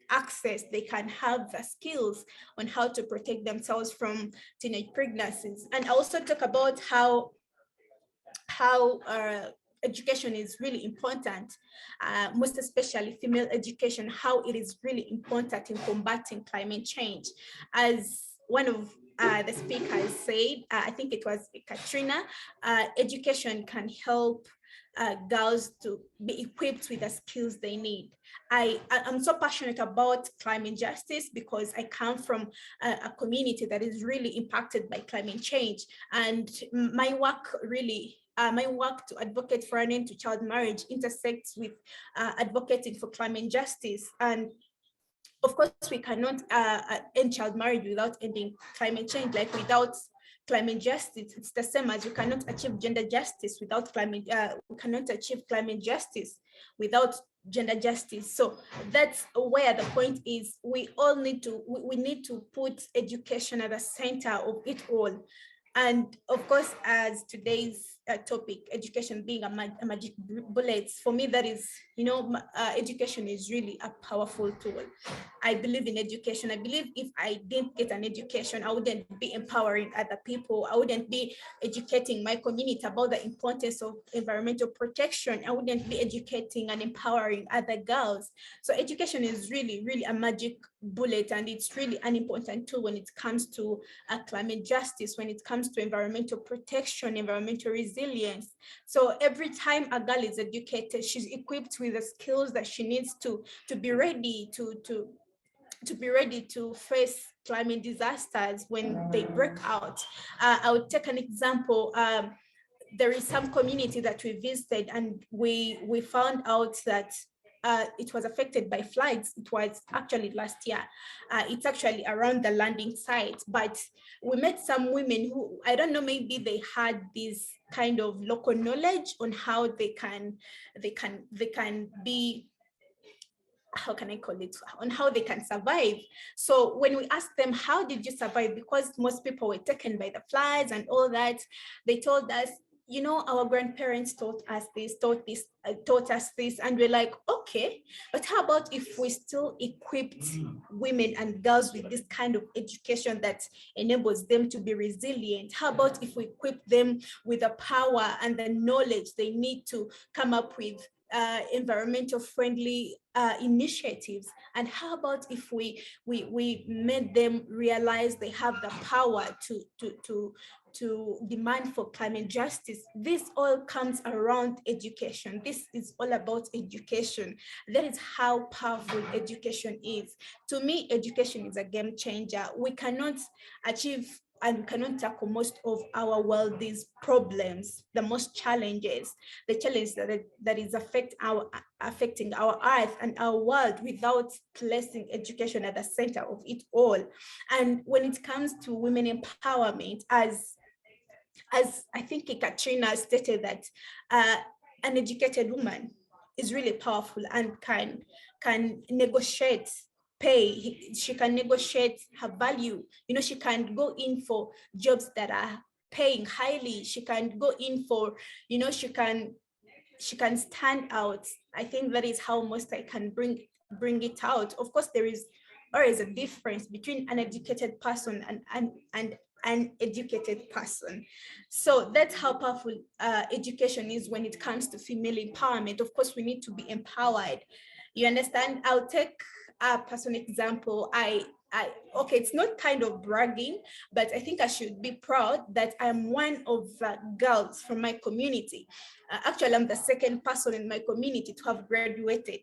access, they can have the skills on how to protect themselves from teenage pregnancies. And also talk about how education is really important, most especially female education, how it is really important in combating climate change. As one of the speakers said, I think it was Katrina, education can help girls to be equipped with the skills they need. I'm so passionate about climate justice because I come from a community that is really impacted by climate change. And my work really, my work to advocate for an end to child marriage intersects with advocating for climate justice. And of course, we cannot end child marriage without ending climate change. Like without climate justice, it's the same as you cannot achieve gender justice without climate, we cannot achieve climate justice without gender justice. So that's where the point is. We all need to, we need to put education at the center of it all. And of course, as today's topic, education being a magic bullet, for me, that is, education is really a powerful tool. I believe in education. I believe if I didn't get an education, I wouldn't be empowering other people. I wouldn't be educating my community about the importance of environmental protection. I wouldn't be educating and empowering other girls. So education is really, really a magic bullet, and it's really an important tool when it comes to climate justice, when it comes to environmental protection, environmental resilience. So every time a girl is educated, she's equipped with the skills that she needs to be ready to be ready to face climate disasters when they break out. I would take an example. There is some community that we visited, and we found out that it was affected by floods. It was actually last year. It's actually around the landing site, but we met some women who, I don't know, maybe they had this kind of local knowledge on how they can be, how can I call it, on how they can survive. So when we asked them, how did you survive? Because most people were taken by the floods and all that, they told us, our grandparents taught us this, taught us this, and we're like, okay, but how about if we still equipped women and girls with this kind of education that enables them to be resilient? How about if we equip them with the power and the knowledge they need to come up with environmental friendly initiatives? And how about if we made them realize they have the power to demand for climate justice? This all comes around education. This is all about education. That is how powerful education is. To me, education is a game changer. We cannot achieve and cannot tackle most of our world's problems, the most challenges, the challenges that is affecting our earth and our world, without placing education at the center of it all. And when it comes to women empowerment, as as I think Katrina stated, that an educated woman is really powerful and can negotiate pay. She can negotiate her value. You know, she can go in for jobs that are paying highly. She can go in for, you know, she can stand out. I think that is how most I can bring it out. Of course, there is always a difference between an educated person and an educated person. So that's how powerful education is when it comes to female empowerment. Of course, we need to be empowered. You understand? I'll take a personal example. Okay, it's not kind of bragging, but I think I should be proud that I'm one of the girls from my community. Actually, I'm the second person in my community to have graduated.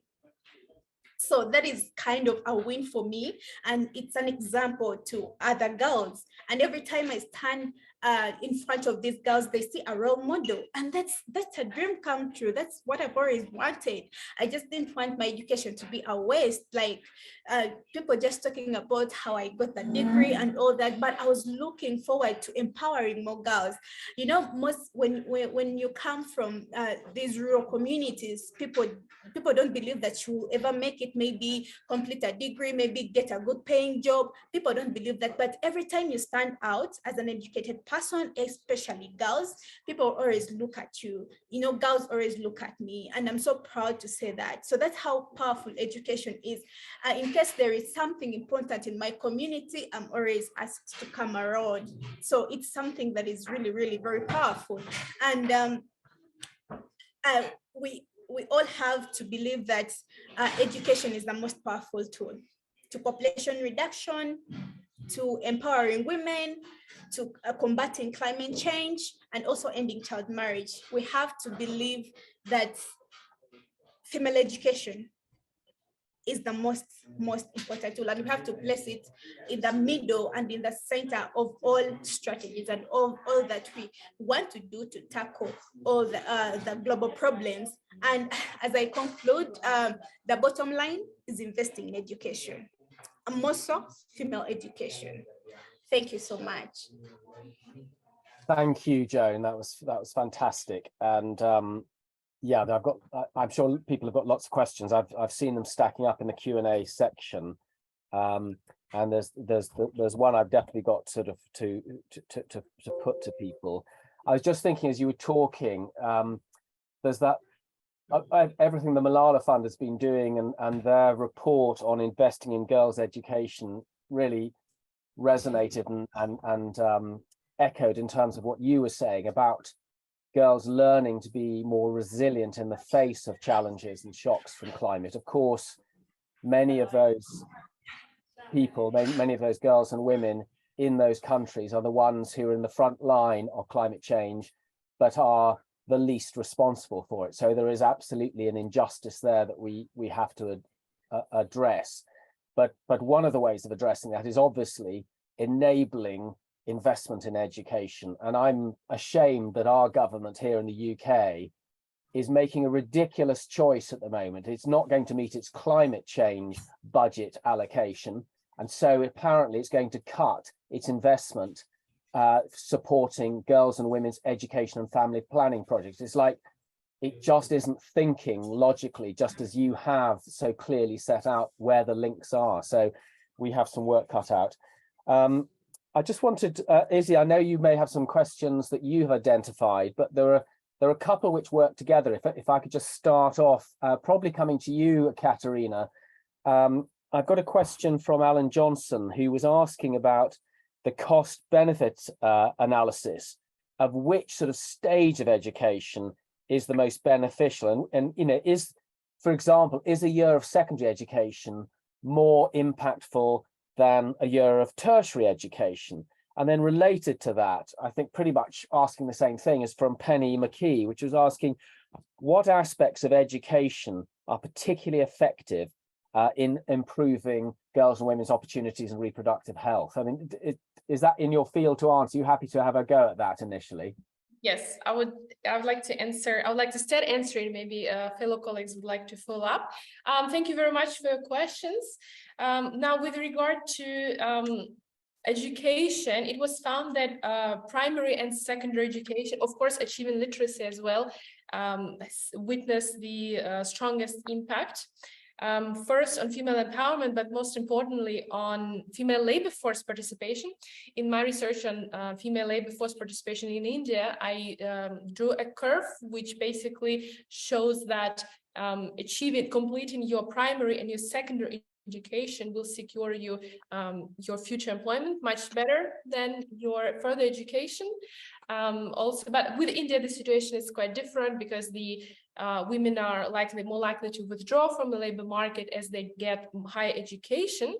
So that is kind of a win for me, and it's an example to other girls. And every time I stand in front of these girls, they see a role model, and that's a dream come true. That's what I've always wanted. I just didn't want my education to be a waste, like people just talking about how I got the degree and all that, but I was looking forward to empowering more girls. You know, most when you come from these rural communities, people don't believe that you will ever make it, maybe complete a degree, maybe get a good paying job. People don't believe that, but every time you stand out as an educated person, especially girls, people always look at you. You know, girls always look at me, and I'm so proud to say that. So that's how powerful education is. In case there is something important in my community, I'm always asked to come around. So it's something that is really, really very powerful. And we all have to believe that education is the most powerful tool to population reduction, to empowering women, to combating climate change, and also ending child marriage. We have to believe that female education is the most important tool, and we have to place it in the middle and in the center of all strategies and all that we want to do to tackle all the global problems. And as I conclude, the bottom line is investing in education, and more so female education. Thank you so much. Thank you, Joan. That was fantastic. And yeah, I'm sure people have got lots of questions. I've seen them stacking up in the Q&A section, and there's one I've definitely got sort of to put to people. I was just thinking as you were talking, there's that everything the Malala Fund has been doing, and their report on investing in girls' education really resonated and echoed in terms of what you were saying about girls learning to be more resilient in the face of challenges and shocks from climate. Of course, many of those people, many of those girls and women in those countries are the ones who are in the front line of climate change, but are the least responsible for it. So there is absolutely an injustice there that we have to address. But one of the ways of addressing that is obviously enabling investment in education. And I'm ashamed that our government here in the UK is making a ridiculous choice at the moment. It's not going to meet its climate change budget allocation. And so apparently it's going to cut its investment supporting girls and women's education and family planning projects. It's like it just isn't thinking logically, just as you have so clearly set out where the links are. So we have some work cut out. I just wanted, Izzy, I know you may have some questions that you've identified, but there are a couple which work together. If I could just start off, probably coming to you, Katerina. I've got a question from Alan Johnson, who was asking about the cost-benefit analysis of which sort of stage of education is the most beneficial. And you know, for example, is a year of secondary education more impactful than a year of tertiary education? And then related to that, I think pretty much asking the same thing is from Penny McKee, which was asking what aspects of education are particularly effective in improving girls and women's opportunities and reproductive health. I mean, is that in your field to answer? Are you happy to have a go at that initially? Yes, I would like to answer. I would like to start answering. Maybe fellow colleagues would like to follow up. Thank you very much for your questions. Now, with regard to Education, it was found that primary and secondary education, of course, achieving literacy as well, witnessed the strongest impact. First on female empowerment, but most importantly on female labor force participation. In my research on female labor force participation in India, I drew a curve which basically shows that completing your primary and your secondary education will secure you your future employment much better than your further education. Also, but with India, the situation is quite different because the women are more likely to withdraw from the labor market as they get higher education,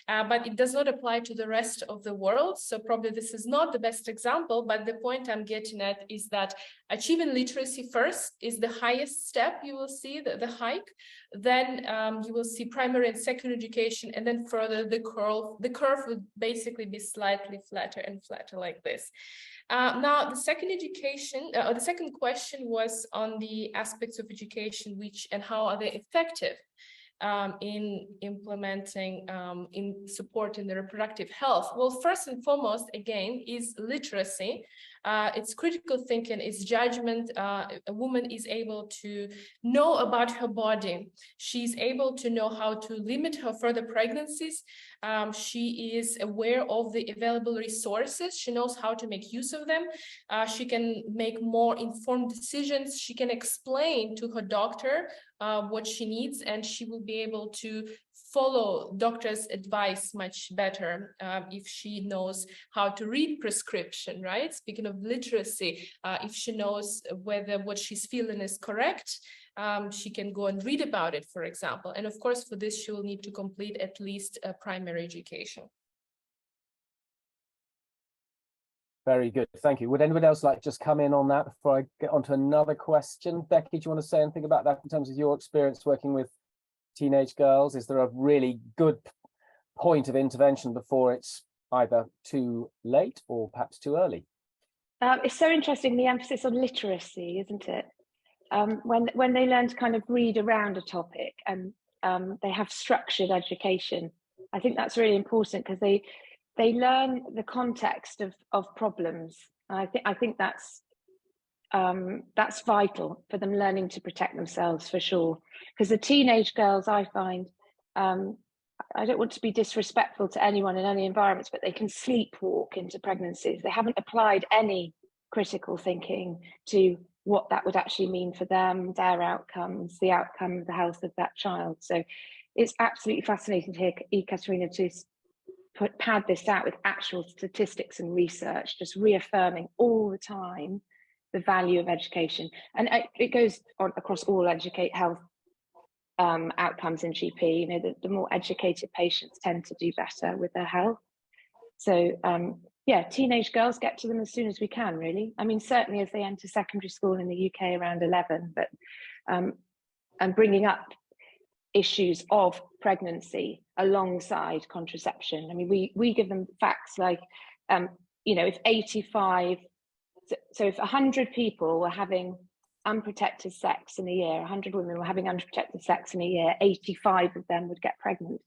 but it does not apply to the rest of the world. So probably this is not the best example, but the point I'm getting at is that achieving literacy first is the highest step. You will see the hike, then you will see primary and secondary education, and then further the curve would basically be slightly flatter and flatter like this. Now, the second question was on the aspects of education, and how are they effective in implementing, in supporting the reproductive health. Well, first and foremost, again, is literacy. It's critical thinking, it's judgment. A woman is able to know about her body. She's able to know how to limit her further pregnancies. She is aware of the available resources. She knows how to make use of them. She can make more informed decisions. She can explain to her doctor what she needs, and she will be able to follow doctor's advice much better if she knows how to read prescription, right? Speaking of literacy, if she knows whether what she's feeling is correct, she can go and read about it, for example. And of course, for this, she will need to complete at least a primary education. Very good, thank you. Would anyone else like to just come in on that before I get on to another question? Becky, do you want to say anything about that in terms of your experience working with teenage girls? Is there a really good point of intervention before it's either too late or perhaps too early? It's so interesting, the emphasis on literacy, isn't it? When they learn to kind of read around a topic and they have structured education, I think that's really important because they learn the context of problems. And I think that's vital for them learning to protect themselves, for sure. Because the teenage girls, I find, I don't want to be disrespectful to anyone in any environments, but they can sleepwalk into pregnancies. They haven't applied any critical thinking to what that would actually mean for them, their outcomes, the outcome of the health of that child. So it's absolutely fascinating to hear Ekaterina to pad this out with actual statistics and research, just reaffirming all the time the value of education. And it goes on across all health outcomes in GP. You know, the more educated patients tend to do better with their health. So yeah, teenage girls, get to them as soon as we can, really. I mean, certainly as they enter secondary school in the UK around 11, but and bringing up issues of pregnancy alongside contraception. I mean, we give them facts like, you know, if 85, so if 100 people were having unprotected sex in a year, 100 women were having unprotected sex in a year, 85 of them would get pregnant.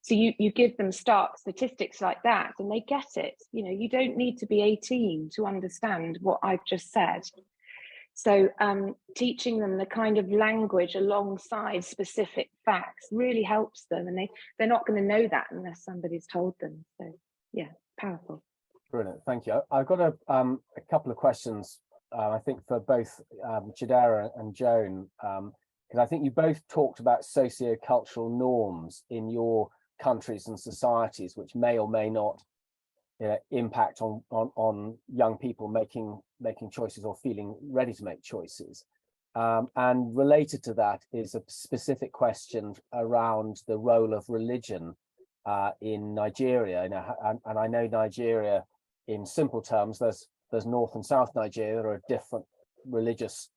So you give them stark statistics like that and they get it. You know, you don't need to be 18 to understand what I've just said. So teaching them the kind of language alongside specific facts really helps them, and they're not going to know that unless somebody's told them. So yeah, powerful. Brilliant, thank you. I've got a couple of questions, I think for both Chidera and Joan, because I think you both talked about socio-cultural norms in your countries and societies, which may or may not impact on young people making choices or feeling ready to make choices. And related to that is a specific question around the role of religion in Nigeria. And I know Nigeria, in simple terms, there's North and South Nigeria. There are different religious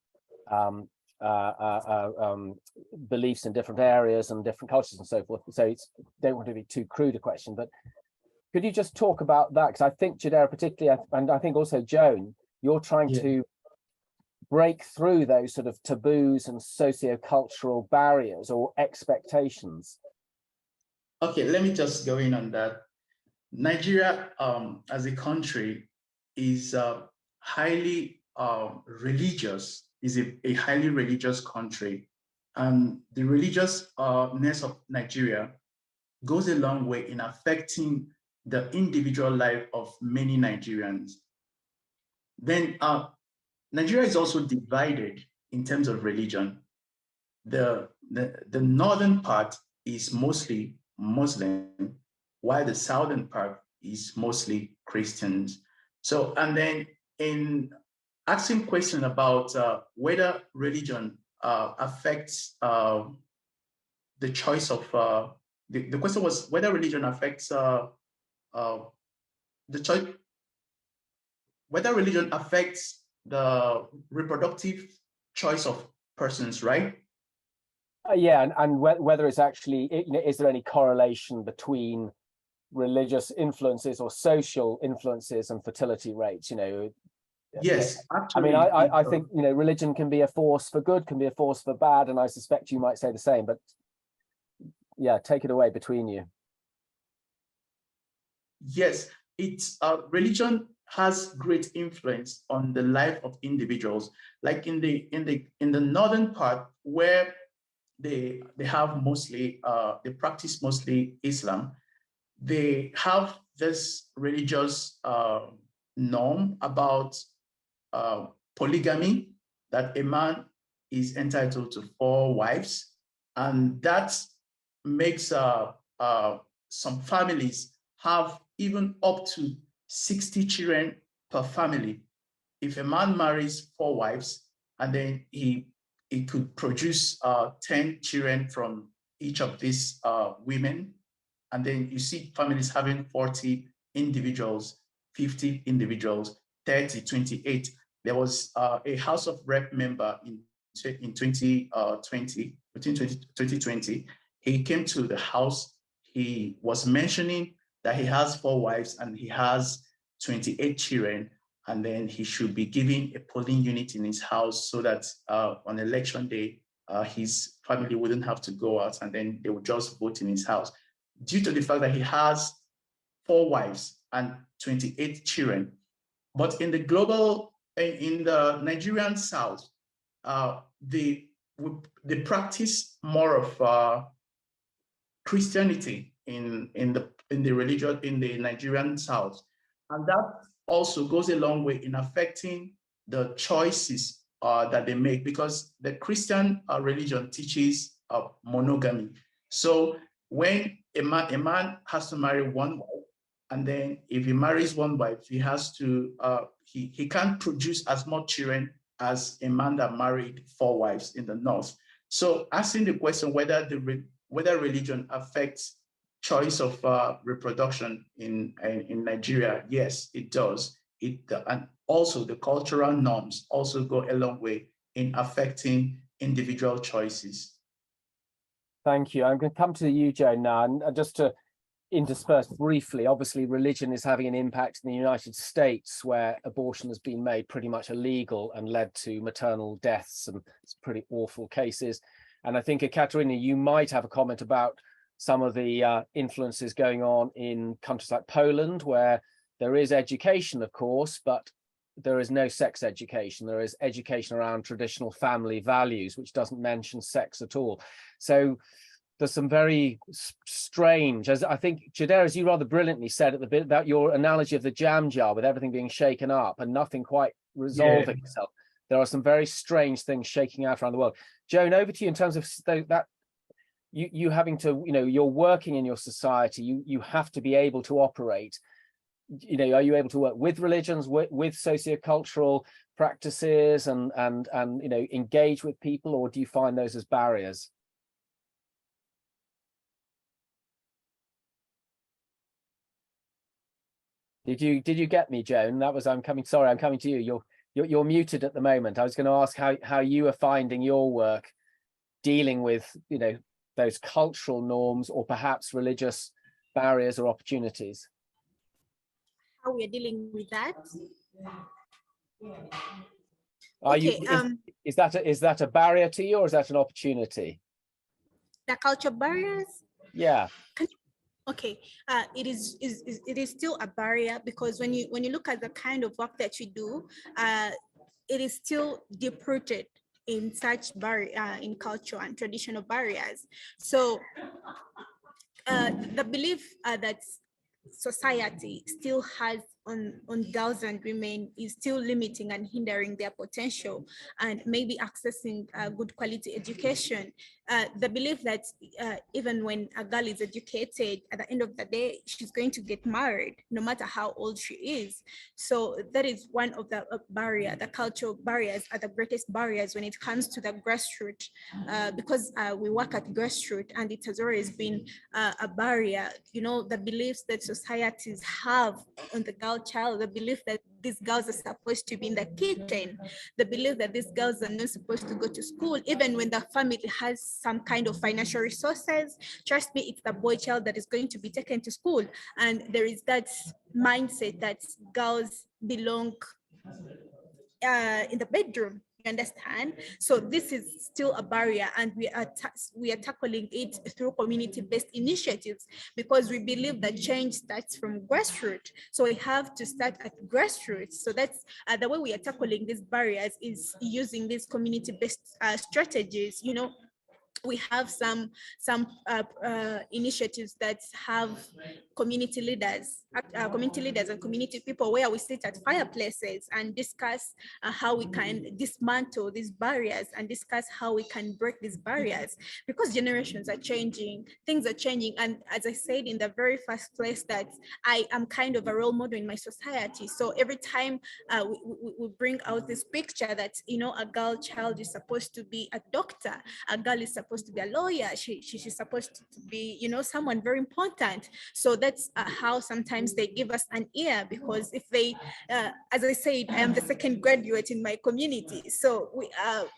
beliefs in different areas and different cultures and so forth. So don't want to be too crude a question, but could you just talk about that? Because I think Chidera particularly, and I think also Joan, you're trying to break through those sort of taboos and socio-cultural barriers or expectations. Okay, let me just go in on that. Nigeria, as a country, is highly religious. Is a highly religious country, and the religiousness of Nigeria goes a long way in affecting the individual life of many Nigerians. Then Nigeria is also divided in terms of religion. The northern part is mostly Muslim, while the southern part is mostly Christians. So, and then in asking question about whether religion affects the choice of, the question was whether religion affects the choice, whether religion affects the reproductive choice of persons, right? Yeah, and whether it's actually, is there any correlation between religious influences or social influences and fertility rates? Yes, actually. I mean, I think, religion can be a force for good, can be a force for bad, and I suspect you might say the same, but yeah, take it away between you. Yes, it's religion has great influence on the life of individuals. Like in the northern part, where they have mostly they practice mostly Islam, they have this religious norm about polygamy, that a man is entitled to 4 wives, and that makes some families have even up to 60 children per family. If a man marries 4 wives, and then he could produce 10 children from each of these women, and then you see families having 40 individuals, 50 individuals, 30, 28. There was a House of Rep member in 2020, between 2020. He came to the House. He was mentioning that he has 4 wives and he has 28 children, and then he should be given a polling unit in his house so that on election day, his family wouldn't have to go out, and then they would just vote in his house. Due to the fact that he has 4 wives and 28 children. But in the Nigerian South, they practice more of Christianity in the religion in the Nigerian South, and that also goes a long way in affecting the choices that they make, because the Christian religion teaches monogamy. So when a man has to marry 1 wife, and then if he marries 1 wife, he has to he can't produce as much children as a man that married 4 wives in the north. So asking the question whether religion affects choice of reproduction in Nigeria, yes, it does. And also the cultural norms also go a long way in affecting individual choices. Thank you. I'm going to come to you, Joe, now, and just to intersperse briefly, obviously religion is having an impact in the United States, where abortion has been made pretty much illegal and led to maternal deaths and it's pretty awful cases. And I think, Ekaterina, you might have a comment about some of the influences going on in countries like Poland, where there is education, of course, but there is no sex education. There is education around traditional family values, which doesn't mention sex at all. So there's some very strange, as I think, Chidera, as you rather brilliantly said at the bit about your analogy of the jam jar with everything being shaken up and nothing quite resolving itself. There are some very strange things shaking out around the world. Joan, over to you in terms of that. You having to, you're working in your society, you have to be able to operate. Are you able to work with religions, with sociocultural practices and engage with people, or do you find those as barriers? Did you get me, Joan? I'm coming to you. You're muted at the moment. I was going to ask how you are finding your work dealing with, those cultural norms or perhaps religious barriers or opportunities. How we are dealing with that? Is that a barrier to you, or is that an opportunity? The culture barriers? Yeah. Okay, it is still a barrier, because when you look at the kind of work that you do, it is still deep rooted in such in culture and traditional barriers. So the belief that society still has on girls and women is still limiting and hindering their potential and maybe accessing good quality education. The belief that even when a girl is educated, at the end of the day, she's going to get married, no matter how old she is. So that is one of the barrier. The cultural barriers are the greatest barriers when it comes to the grassroots, because we work at grassroots, and it has always been a barrier. You know, the beliefs that societies have on the girl child, the belief that these girls are supposed to be in the kitchen, the belief that these girls are not supposed to go to school, even when the family has some kind of financial resources. Trust me, it's the boy child that is going to be taken to school. And there is that mindset that girls belong in the bedroom. You understand? So this is still a barrier, and we are tackling it through community-based initiatives, because we believe that change starts from grassroots. So we have to start at grassroots. So that's the way we are tackling these barriers, is using these community-based strategies. You know, we have some initiatives that have community leaders and community people, where we sit at fireplaces and discuss how we can dismantle these barriers and discuss how we can break these barriers, because generations are changing, things are changing. And as I said in the very first place, that I am kind of a role model in my society. So every time we bring out this picture that, you know, a girl child is supposed to be a doctor, a girl is supposed to be a lawyer, she's supposed to be, you know, someone very important. So that's how sometimes they give us an ear, because if they, as I said, I am the second graduate in my community. So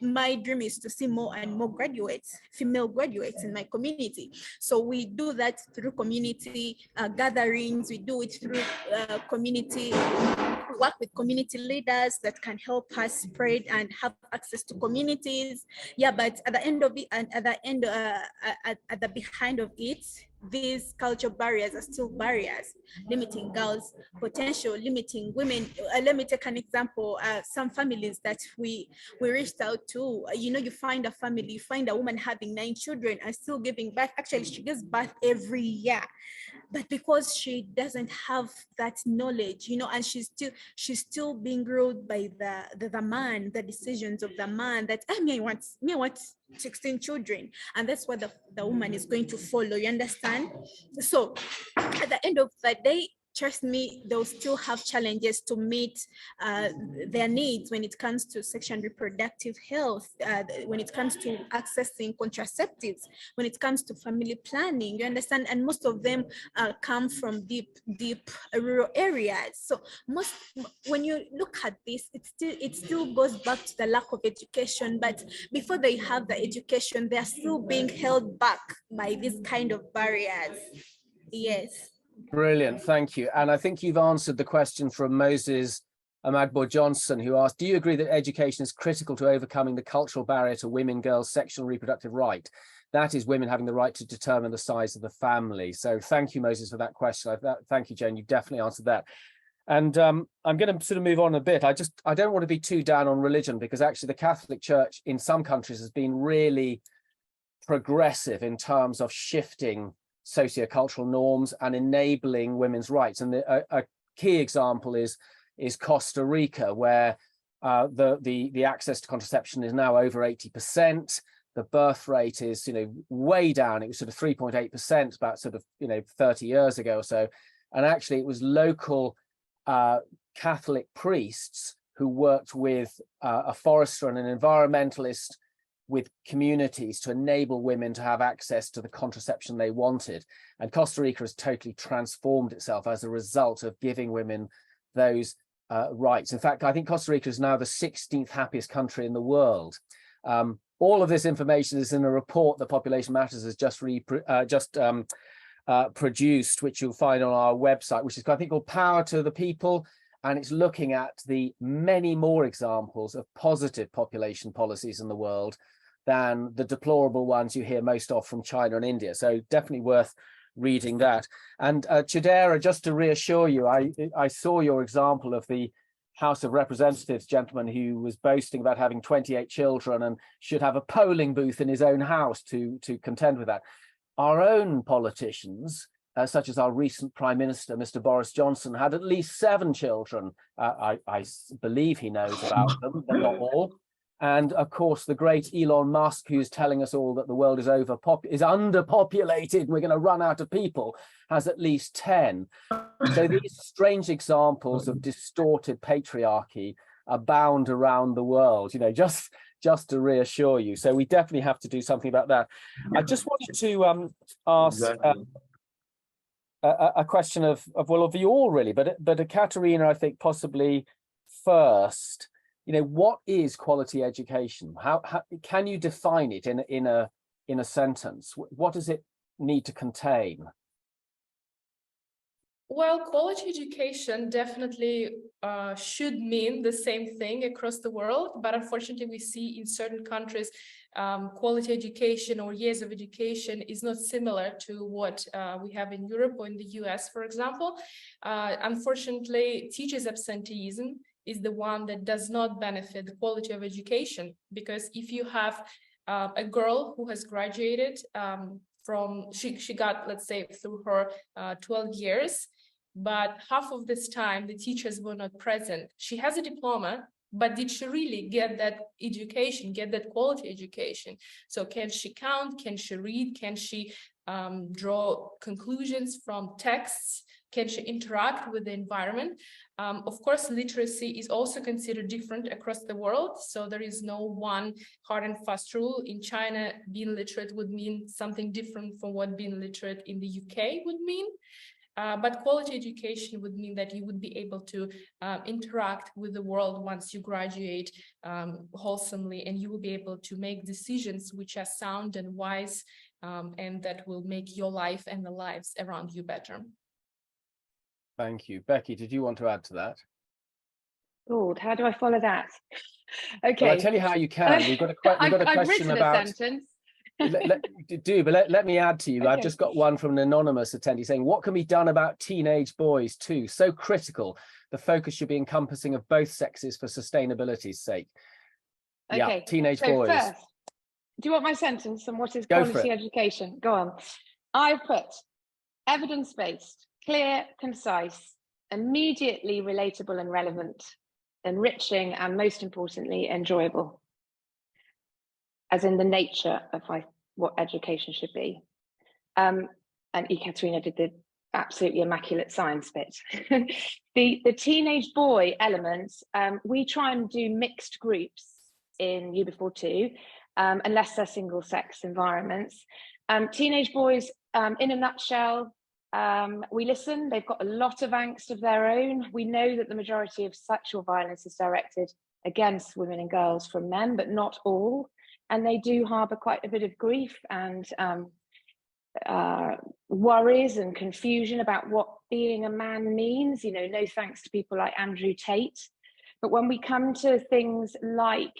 my dream is to see more and more graduates, female graduates in my community. So we do that through community gatherings. We do it through community. We work with community leaders that can help us spread and have access to communities. Yeah, but at the end of it, and at the end, at the behind of it, these cultural barriers are still barriers, limiting girls' potential, limiting women. Let me take an example. Some families that we reached out to, you know, you find a family, you find a woman having 9 children and still giving birth. Actually, she gives birth every year. But because she doesn't have that knowledge, you know, and she's still being ruled by the man, the decisions of the man, that me I want 16 children, and that's what the woman is going to follow. You understand? So at the end of the day, trust me, they'll still have challenges to meet their needs when it comes to sexual and reproductive health, when it comes to accessing contraceptives, when it comes to family planning. You understand? And most of them come from deep rural areas. So when you look at this, it still goes back to the lack of education. But before they have the education, they are still being held back by these kind of barriers. Yes. Brilliant, thank you. And I think you've answered the question from Moses Amagbo Johnson, who asked, do you agree that education is critical to overcoming the cultural barrier to women, girls' sexual and reproductive right? That is, women having the right to determine the size of the family. So thank you, Moses, for that question. Thank you, Jane, you definitely answered that. And I'm going to sort of move on a bit. I don't want to be too down on religion, because actually the Catholic Church in some countries has been really progressive in terms of shifting sociocultural norms and enabling women's rights. And a key example is Costa Rica, where the access to contraception is now over 80%. The birth rate is, you know, way down. It was sort of 3.8% about sort of, you know, 30 years ago or so. And actually it was local Catholic priests who worked with a forester and an environmentalist with communities to enable women to have access to the contraception they wanted. And Costa Rica has totally transformed itself as a result of giving women those rights. In fact, I think Costa Rica is now the 16th happiest country in the world. All of this information is in a report that Population Matters has just produced, which you'll find on our website, which is, I think, called Power to the People. And it's looking at the many more examples of positive population policies in the world than the deplorable ones you hear most of from China and India. So definitely worth reading that. And Chidera, just to reassure you, I saw your example of the House of Representatives gentleman who was boasting about having 28 children and should have a polling booth in his own house to contend with that. Our own politicians, such as our recent Prime Minister, Mr. Boris Johnson, had at least 7 children. I believe he knows about them, but not all. And of course, the great Elon Musk, who's telling us all that the world is underpopulated, we're going to run out of people, has at least 10. So these strange examples of distorted patriarchy abound around the world, you know, just to reassure you. So we definitely have to do something about that. I just wanted to ask a question of you all, really, but Katerina, I think possibly first. You know, what is quality education? How can you define it in a sentence? What does it need to contain? Well, quality education definitely should mean the same thing across the world, but unfortunately we see in certain countries quality education or years of education is not similar to what we have in Europe or in the US, for example. Unfortunately, teachers' absenteeism is the one that does not benefit the quality of education, because if you have a girl who has graduated she got, let's say, through her 12 years, but half of this time the teachers were not present. She has a diploma, but did she really get that education, get that quality education? So can she count? Can she read? Can she draw conclusions from texts? Can she interact with the environment? Of course, literacy is also considered different across the world. So there is no one hard and fast rule. In China, being literate would mean something different from what being literate in the UK would mean. But quality education would mean that you would be able to interact with the world once you graduate wholesomely, and you will be able to make decisions which are sound and wise, and that will make your life and the lives around you better. Thank you. Becky, did you want to add to that? Lord, how do I follow that? Okay. Well, I'll tell you how you can. We've got a question about... a sentence. Let me add to you. Okay. I've just got one from an anonymous attendee saying, what can be done about teenage boys too? So critical. The focus should be encompassing of both sexes for sustainability's sake. Okay. Yeah, teenage boys. First, do you want my sentence on what is quality education? Go on. I put evidence-based, clear, concise, immediately relatable and relevant, enriching, and most importantly, enjoyable, as in the nature of what education should be. And Ekaterina did the absolutely immaculate science bit. the teenage boy elements, we try and do mixed groups in U Before 2, unless they're single sex environments. Teenage boys, in a nutshell, we listen. They've got a lot of angst of their own. We know that the majority of sexual violence is directed against women and girls from men, but not all. And they do harbour quite a bit of grief and worries and confusion about what being a man means, you know, no thanks to people like Andrew Tate. But when we come to things like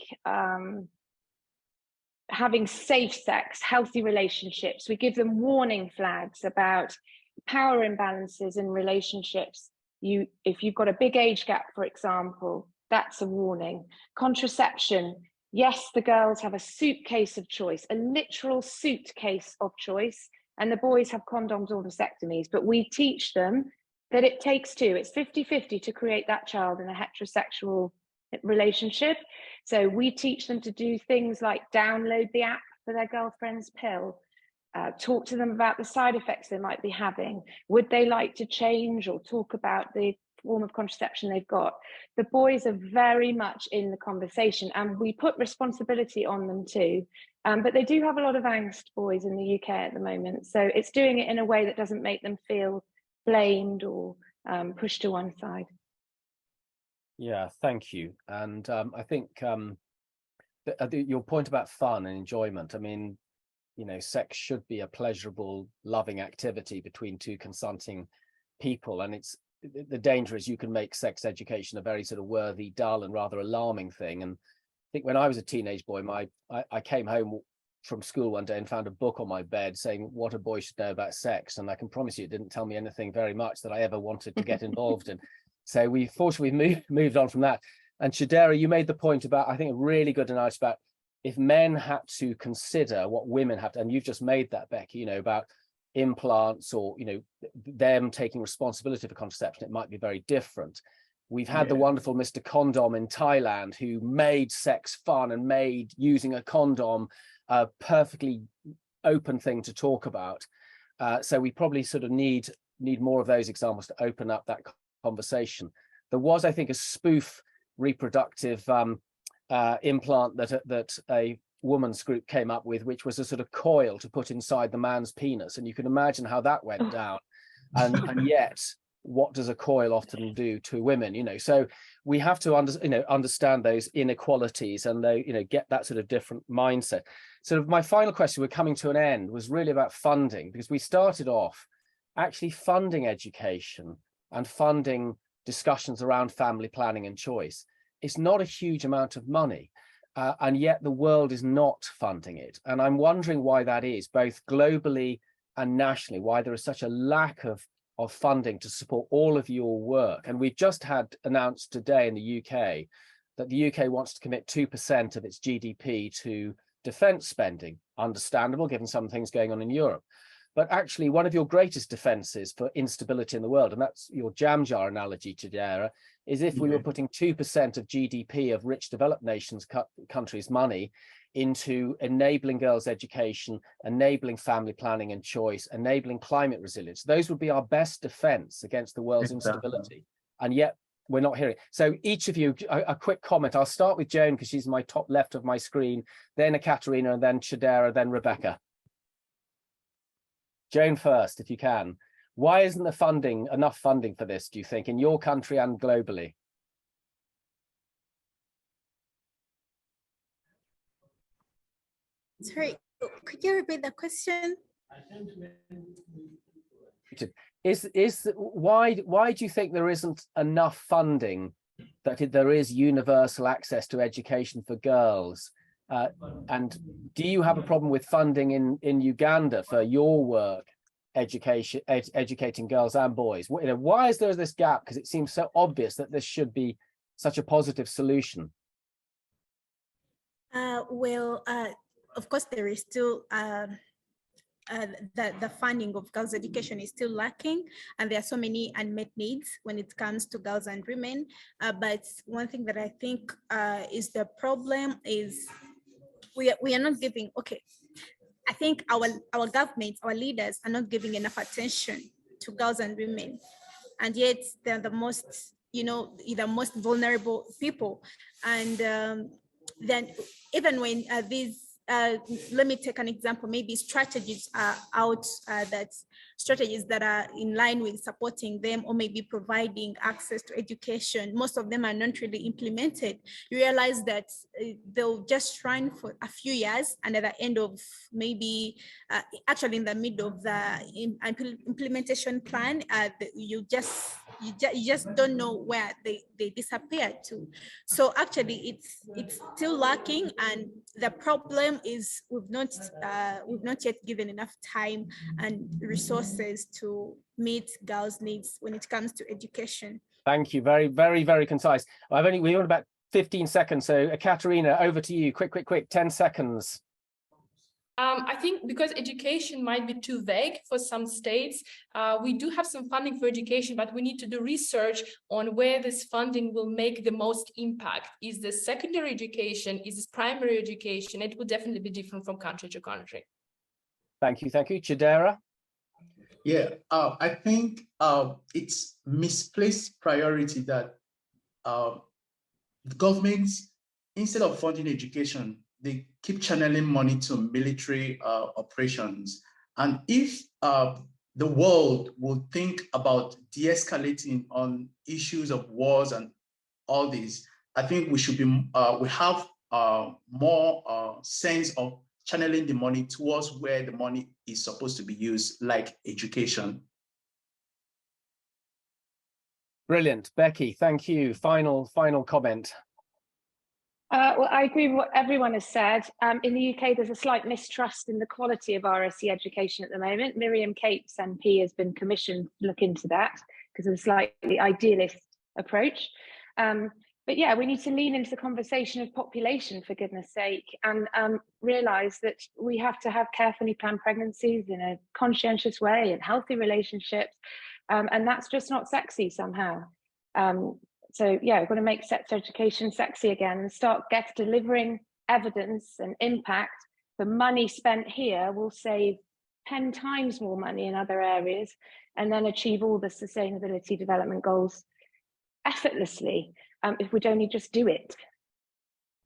having safe sex, healthy relationships, we give them warning flags about power imbalances in relationships. If you've got a big age gap, for example, that's a warning. Contraception, yes, the girls have a suitcase of choice, a literal suitcase of choice, and the boys have condoms or vasectomies, but we teach them that it takes two. It's 50-50 to create that child in a heterosexual relationship. So we teach them to do things like download the app for their girlfriend's pill, talk to them about the side effects they might be having. Would they like to change or talk about the form of contraception they've got? The boys are very much in the conversation, and we put responsibility on them too. But they do have a lot of angst, boys, in the UK at the moment. So it's doing it in a way that doesn't make them feel blamed or pushed to one side. Yeah, thank you. And I think your point about fun and enjoyment, I mean, you know, sex should be a pleasurable, loving activity between two consenting people. And it's the danger is you can make sex education a very sort of worthy, dull and rather alarming thing. And I think when I was a teenage boy, I came home from school one day and found a book on my bed saying what a boy should know about sex, and I can promise you it didn't tell me anything very much that I ever wanted to get involved in. So we fortunately moved on from that. And Chidera, you made the point about, I think, a really good analysis about if men had to consider what women have to, and you've just made that, Becky, you know, about implants or, you know, them taking responsibility for contraception, it might be very different. We've had the wonderful Mr. Condom in Thailand who made sex fun and made using a condom a perfectly open thing to talk about. So we probably sort of need more of those examples to open up that conversation. There was, I think, a spoof reproductive implant that a woman's group came up with, which was a sort of coil to put inside the man's penis, and you can imagine how that went down. And yet, what does a coil often do to women? You know, so we have to understand those inequalities and get that sort of different mindset. Sort of my final question, we're coming to an end, was really about funding, because we started off actually funding education and funding discussions around family planning and choice. It's not a huge amount of money, and yet the world is not funding it. And I'm wondering why that is, both globally and nationally, why there is such a lack of funding to support all of your work. And we've just had announced today in the UK that the UK wants to commit 2% of its GDP to defence spending. Understandable, given some things going on in Europe. But actually, one of your greatest defences for instability in the world, and that's your jam jar analogy, Chidera, is if we were putting 2% of GDP of rich developed nations countries' money into enabling girls' education, enabling family planning and choice, enabling climate resilience. Those would be our best defense against the world's instability. And yet we're not hearing. So each of you, a quick comment. I'll start with Joan because she's my top left of my screen, then Ekaterina, and then Chidera, then Rebecca. Joan first, if you can. Why isn't there enough funding for this, do you think, in your country and globally? Sorry, could you repeat the question? Why do you think there isn't enough funding, that there is universal access to education for girls? And do you have a problem with funding in Uganda for your work, educating girls and boys? Why is there this gap? Because it seems so obvious that this should be such a positive solution. Of course, there is still the funding of girls' education is still lacking, and there are so many unmet needs when it comes to girls and women. But one thing that I think is the problem is we are not giving. Okay, I think our governments, our leaders are not giving enough attention to girls and women, and yet they're the most, the most vulnerable people. And then even when let me take an example, maybe strategies are out, strategies that are in line with supporting them or maybe providing access to education, most of them are not really implemented. You realize that they'll just run for a few years, and at the end of maybe actually in the middle of the implementation plan, you just don't know where they disappear to. So actually it's still lacking, and the problem is we've not yet given enough time and resources to meet girls' needs when it comes to education. Thank you. Very, very, very concise. We want about 15 seconds. So Ekaterina, over to you. Quick, 10 seconds. I think because education might be too vague for some states, we do have some funding for education, but we need to do research on where this funding will make the most impact. Is this secondary education? Is this primary education? It will definitely be different from country to country. Thank you. Chidera? Yeah, I think it's misplaced priority that the governments, instead of funding education, they keep channeling money to military operations. And if the world will think about de-escalating on issues of wars and all this, I think we should be, we have more sense of channeling the money towards where the money is supposed to be used, like education. Brilliant. Becky, thank you. Final comment. Well, I agree with what everyone has said. In the UK, there's a slight mistrust in the quality of RSE education at the moment. Miriam Capes, MP, has been commissioned to look into that because of a slightly idealist approach. But yeah, we need to lean into the conversation of population, for goodness sake, and realise that we have to have carefully planned pregnancies in a conscientious way and healthy relationships. And that's just not sexy somehow. So yeah, we're going to make sex education sexy again and start delivering evidence and impact. The money spent here will save 10 times more money in other areas and then achieve all the sustainability development goals effortlessly if we'd only just do it.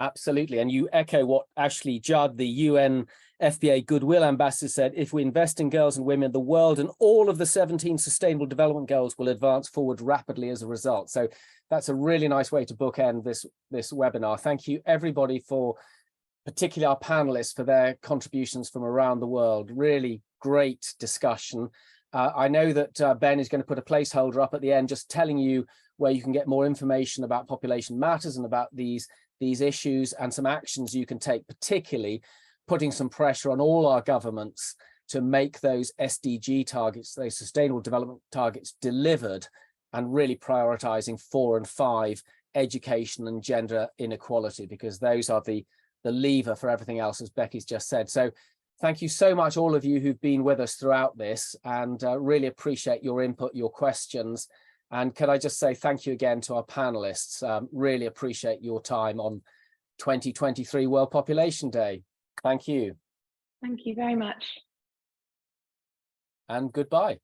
Absolutely. And you echo what Ashley Judd, the UN FBA Goodwill Ambassador, said: if we invest in girls and women, the world and all of the 17 Sustainable Development Goals will advance forward rapidly as a result. So that's a really nice way to bookend this webinar. Thank you, everybody, for particularly our panelists for their contributions from around the world. Really great discussion. I know that Ben is going to put a placeholder up at the end, just telling you where you can get more information about Population Matters and about these issues and some actions you can take, particularly putting some pressure on all our governments to make those SDG targets, those Sustainable Development Targets, delivered, and really prioritizing 4 and 5, education and gender inequality, because those are the lever for everything else, as Becky's just said. So thank you so much, all of you who've been with us throughout this, and really appreciate your input, your questions. And could I just say thank you again to our panelists. Really appreciate your time on 2023 World Population Day. Thank you. Thank you very much. And goodbye.